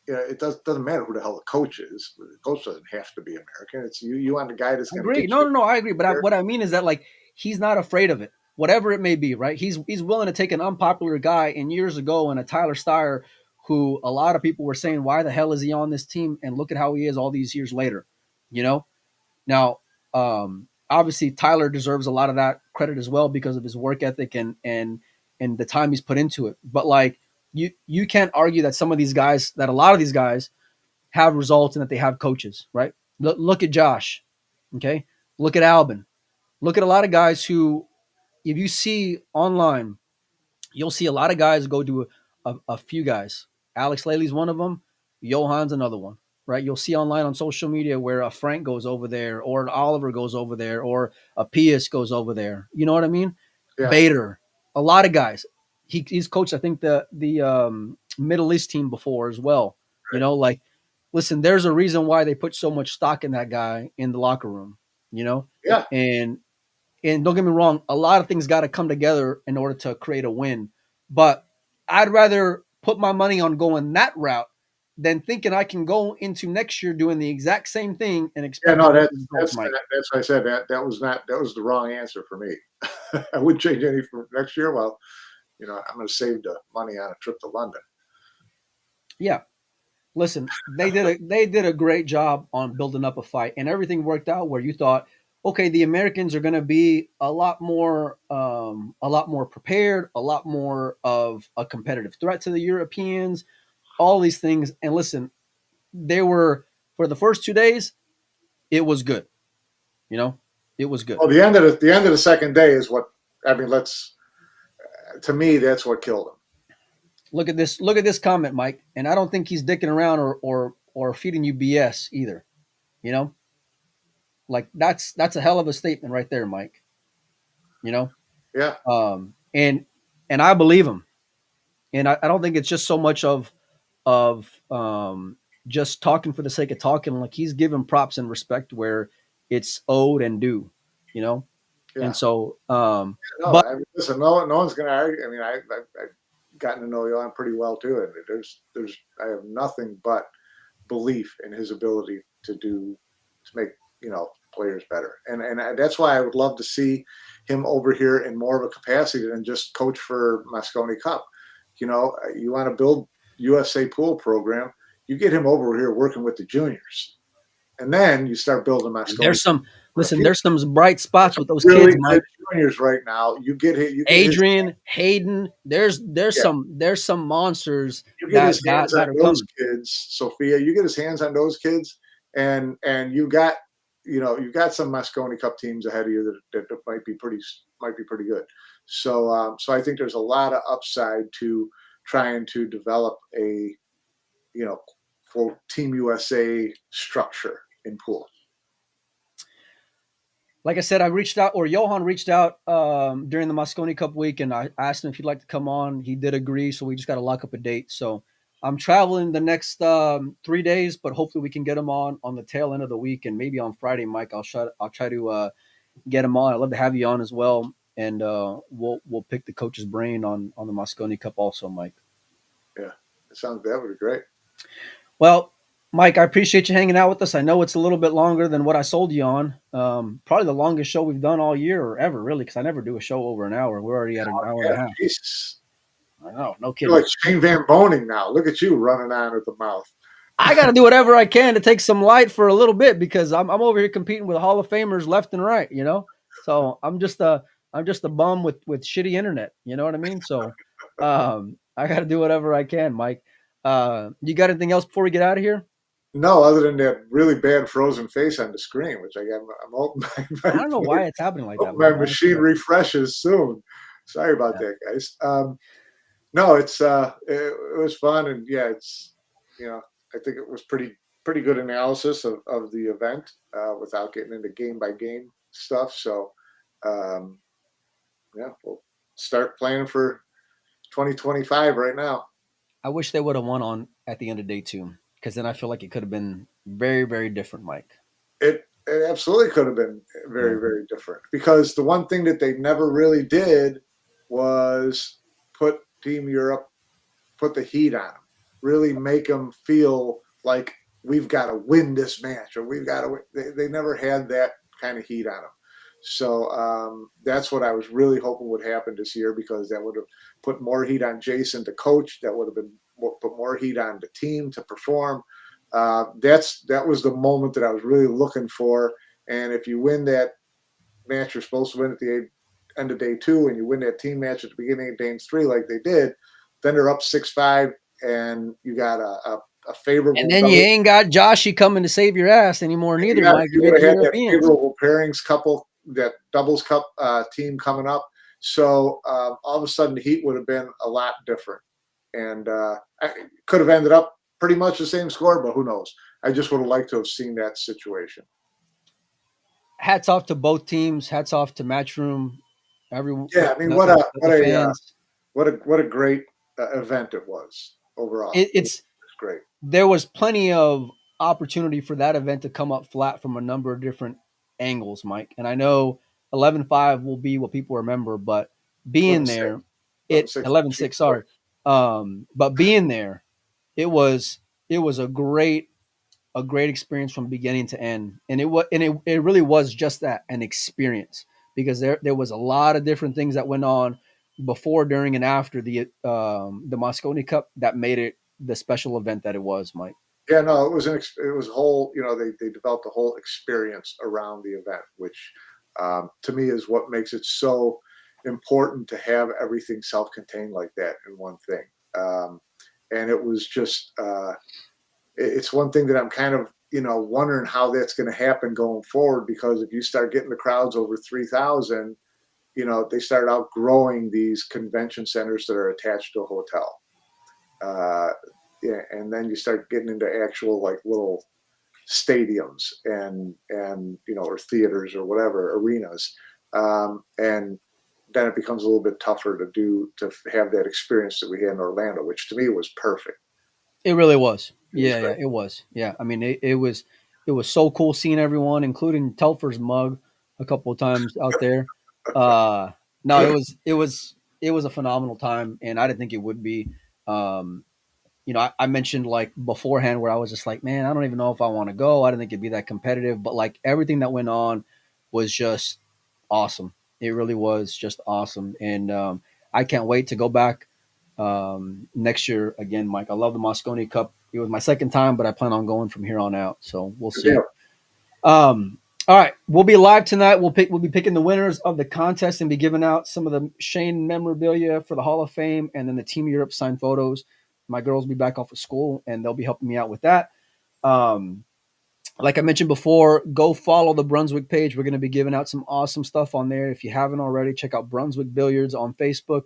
it doesn't matter who the hell the coach is. The coach doesn't have to be American. It's you want the guy that's going to agree. No, I agree. But what I mean is that, like, he's not afraid of it, whatever it may be, right? He's willing to take an unpopular guy in years ago and a Tyler Styer who a lot of people were saying, why the hell is he on this team? And look at how he is all these years later, you know? Now, obviously Tyler deserves a lot of that credit as well because of his work ethic and the time he's put into it. But like you can't argue that a lot of these guys have results and that they have coaches, right? Look at Josh, okay? Look at Albin. Look at a lot of guys who, if you see online, you'll see a lot of guys go to a few guys. Alex Laley's one of them. Johan's another one, right? You'll see online on social media where a Frank goes over there, or an Oliver goes over there, or a Pius goes over there. You know what I mean? Yeah. Bader, a lot of guys. He's coached, I think, the Middle East team before as well. Right. You know, like, listen, there's a reason why they put so much stock in that guy in the locker room. You know, yeah, and don't get me wrong, a lot of things got to come together in order to create a win. But I'd rather put my money on going that route than thinking I can go into next year doing the exact same thing and expect. Yeah, no, that's why I said that was the wrong answer for me. I wouldn't change any for next year. Well, you know, I'm going to save the money on a trip to London. Yeah. Listen, they did a great job on building up a fight, and everything worked out where you thought, okay, the Americans are going to be a lot more prepared, a lot more of a competitive threat to the Europeans, all these things. And listen, they were, for the first 2 days, it was good. You know, it was good. Well, the end of the second day is what, I mean, to me, that's what killed them. Look at this comment, Mike. And I don't think he's dicking around or feeding you BS either. You know? Like that's a hell of a statement right there, Mike. You know? Yeah. And I believe him. And I don't think it's just so much of just talking for the sake of talking. Like, he's given props and respect where it's owed and due, you know? Yeah. And so but I mean, listen, no one's gonna argue. I mean, I've gotten to know Johan pretty well too, and I have nothing but belief in his ability to make, you know, players better, and that's why I would love to see him over here in more of a capacity than just coach for Mosconi Cup. You know, you want to build USA pool program, you get him over here working with the juniors, and then you start building Mosconi. There's some bright spots with those really kids, Mike. Juniors right now. You get Adrian, Hayden. There's some monsters. You get his hands on those kids, Sophia. You get his hands on those kids, and you got some Mosconi Cup teams ahead of you that might be pretty good. So I think there's a lot of upside to trying to develop a, you know, quote, Team USA structure in pool. Like I said, Johan reached out during the Mosconi Cup week, and I asked him if he'd like to come on. He did agree, so we just got to lock up a date. So I'm traveling the next 3 days, but hopefully we can get him on the tail end of the week, and maybe on Friday, Mike, I'll try to get him on. I'd love to have you on as well, and we'll pick the coach's brain on the Mosconi Cup also, Mike. Yeah, that would be great. Well, Mike, I appreciate you hanging out with us. I know it's a little bit longer than what I sold you on. Probably the longest show we've done all year or ever, really, because I never do a show over an hour. We're already at an hour and a half. Jesus. I know, no kidding. You're like Shane Van Boening now. Look at you running on at the mouth. I got to do whatever I can to take some light for a little bit, because I'm over here competing with Hall of Famers left and right, you know? So I'm just a bum with shitty internet. You know what I mean? So I got to do whatever I can, Mike. You got anything else before we get out of here? No, other than that really bad frozen face on the screen, which I'm hoping I don't know why it's happening like that. My machine refreshes soon. Sorry about that, guys. No, it was fun, and yeah, it's, you know, I think it was pretty good analysis of the event without getting into game by game stuff. So yeah, we'll start planning for 2025 right now. I wish they would have won on at the end of day 2, because then I feel like it could have been very, very different, Mike. It absolutely could have been very, very different, because the one thing that they never really did was put Team Europe, put the heat on them, really make them feel like we've got to win this match, or we've got to win. They never had that kind of heat on them. So that's what I was really hoping would happen this year, because that would have put more heat on Jason to coach. That would have been put more heat on the team to perform. That was the moment that I was really looking for. And if you win that match you're supposed to win at the end of day 2, and you win that team match at the beginning of day 3 like they did, then they're up 6-5, and you got a favorable. And then you ain't got Joshy coming to save your ass anymore, neither. Mike, you would have had that favorable pairings couple, that doubles cup team coming up. So all of a sudden, the heat would have been a lot different, and I could have ended up pretty much the same score, but who knows? I just would have liked to have seen that situation. Hats off to both teams. Hats off to Matchroom. Everyone. Yeah, I mean, what a great event it was overall. It's great. There was plenty of opportunity for that event to come up flat from a number of different angles, Mike. And I know 11-5 will be what people remember, but being there, 11-6, sorry. But being there, it was a great experience from beginning to end. And it really was just that, an experience, because there was a lot of different things that went on before, during, and after the Mosconi Cup that made it the special event that it was, Mike. Yeah, no, it was a whole, they developed a whole experience around the event, which to me is what makes it so important to have everything self-contained like that in one thing. And it was just, it's one thing that I'm kind of, wondering how that's going to happen going forward, because if you start getting the crowds over 3,000, they start outgrowing these convention centers that are attached to a hotel. And then you start getting into actual like little stadiums and or theaters or whatever, arenas. And then it becomes a little bit tougher to have that experience that we had in Orlando, which to me was perfect. It really was. It was. Yeah. I mean, it was so cool seeing everyone, including Telfer's mug a couple of times out there. No, it was a phenomenal time, and I didn't think it would be. I mentioned like beforehand where I was just like, man, I don't even know if I want to go. I didn't think it'd be that competitive, but like everything that went on was just awesome. It really was just awesome. And I can't wait to go back next year again, Mike. I love the Mosconi Cup. It was my second time, but I plan on going from here on out. So we'll see. Yeah. All right. We'll be live tonight. We'll be picking the winners of the contest and be giving out some of the Shane memorabilia for the Hall of Fame, and then the Team Europe signed photos. My girls will be back off of school, and they'll be helping me out with that. Like I mentioned before, go follow the Brunswick page. We're going to be giving out some awesome stuff on there. If you haven't already, check out Brunswick Billiards on Facebook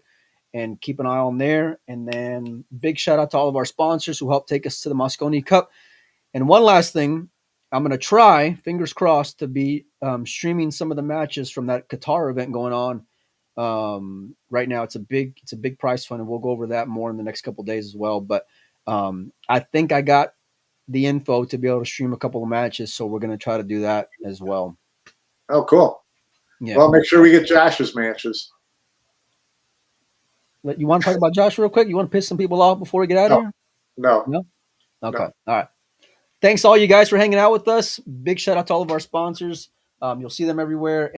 and keep an eye on there. And then big shout out to all of our sponsors who helped take us to the Mosconi Cup. And one last thing, I'm going to try, fingers crossed, to be streaming some of the matches from that Qatar event going on. Right now it's a big prize fund, and we'll go over that more in the next couple of days as well. But I think I got the info to be able to stream a couple of matches, so we're going to try to do that as well. Oh, cool. Yeah. Well, make sure we get Josh's matches. You want to talk about Josh real quick? You want to piss some people off before we get out of here? No. Okay. No. All right. Thanks all you guys for hanging out with us. Big shout out to all of our sponsors. You'll see them everywhere.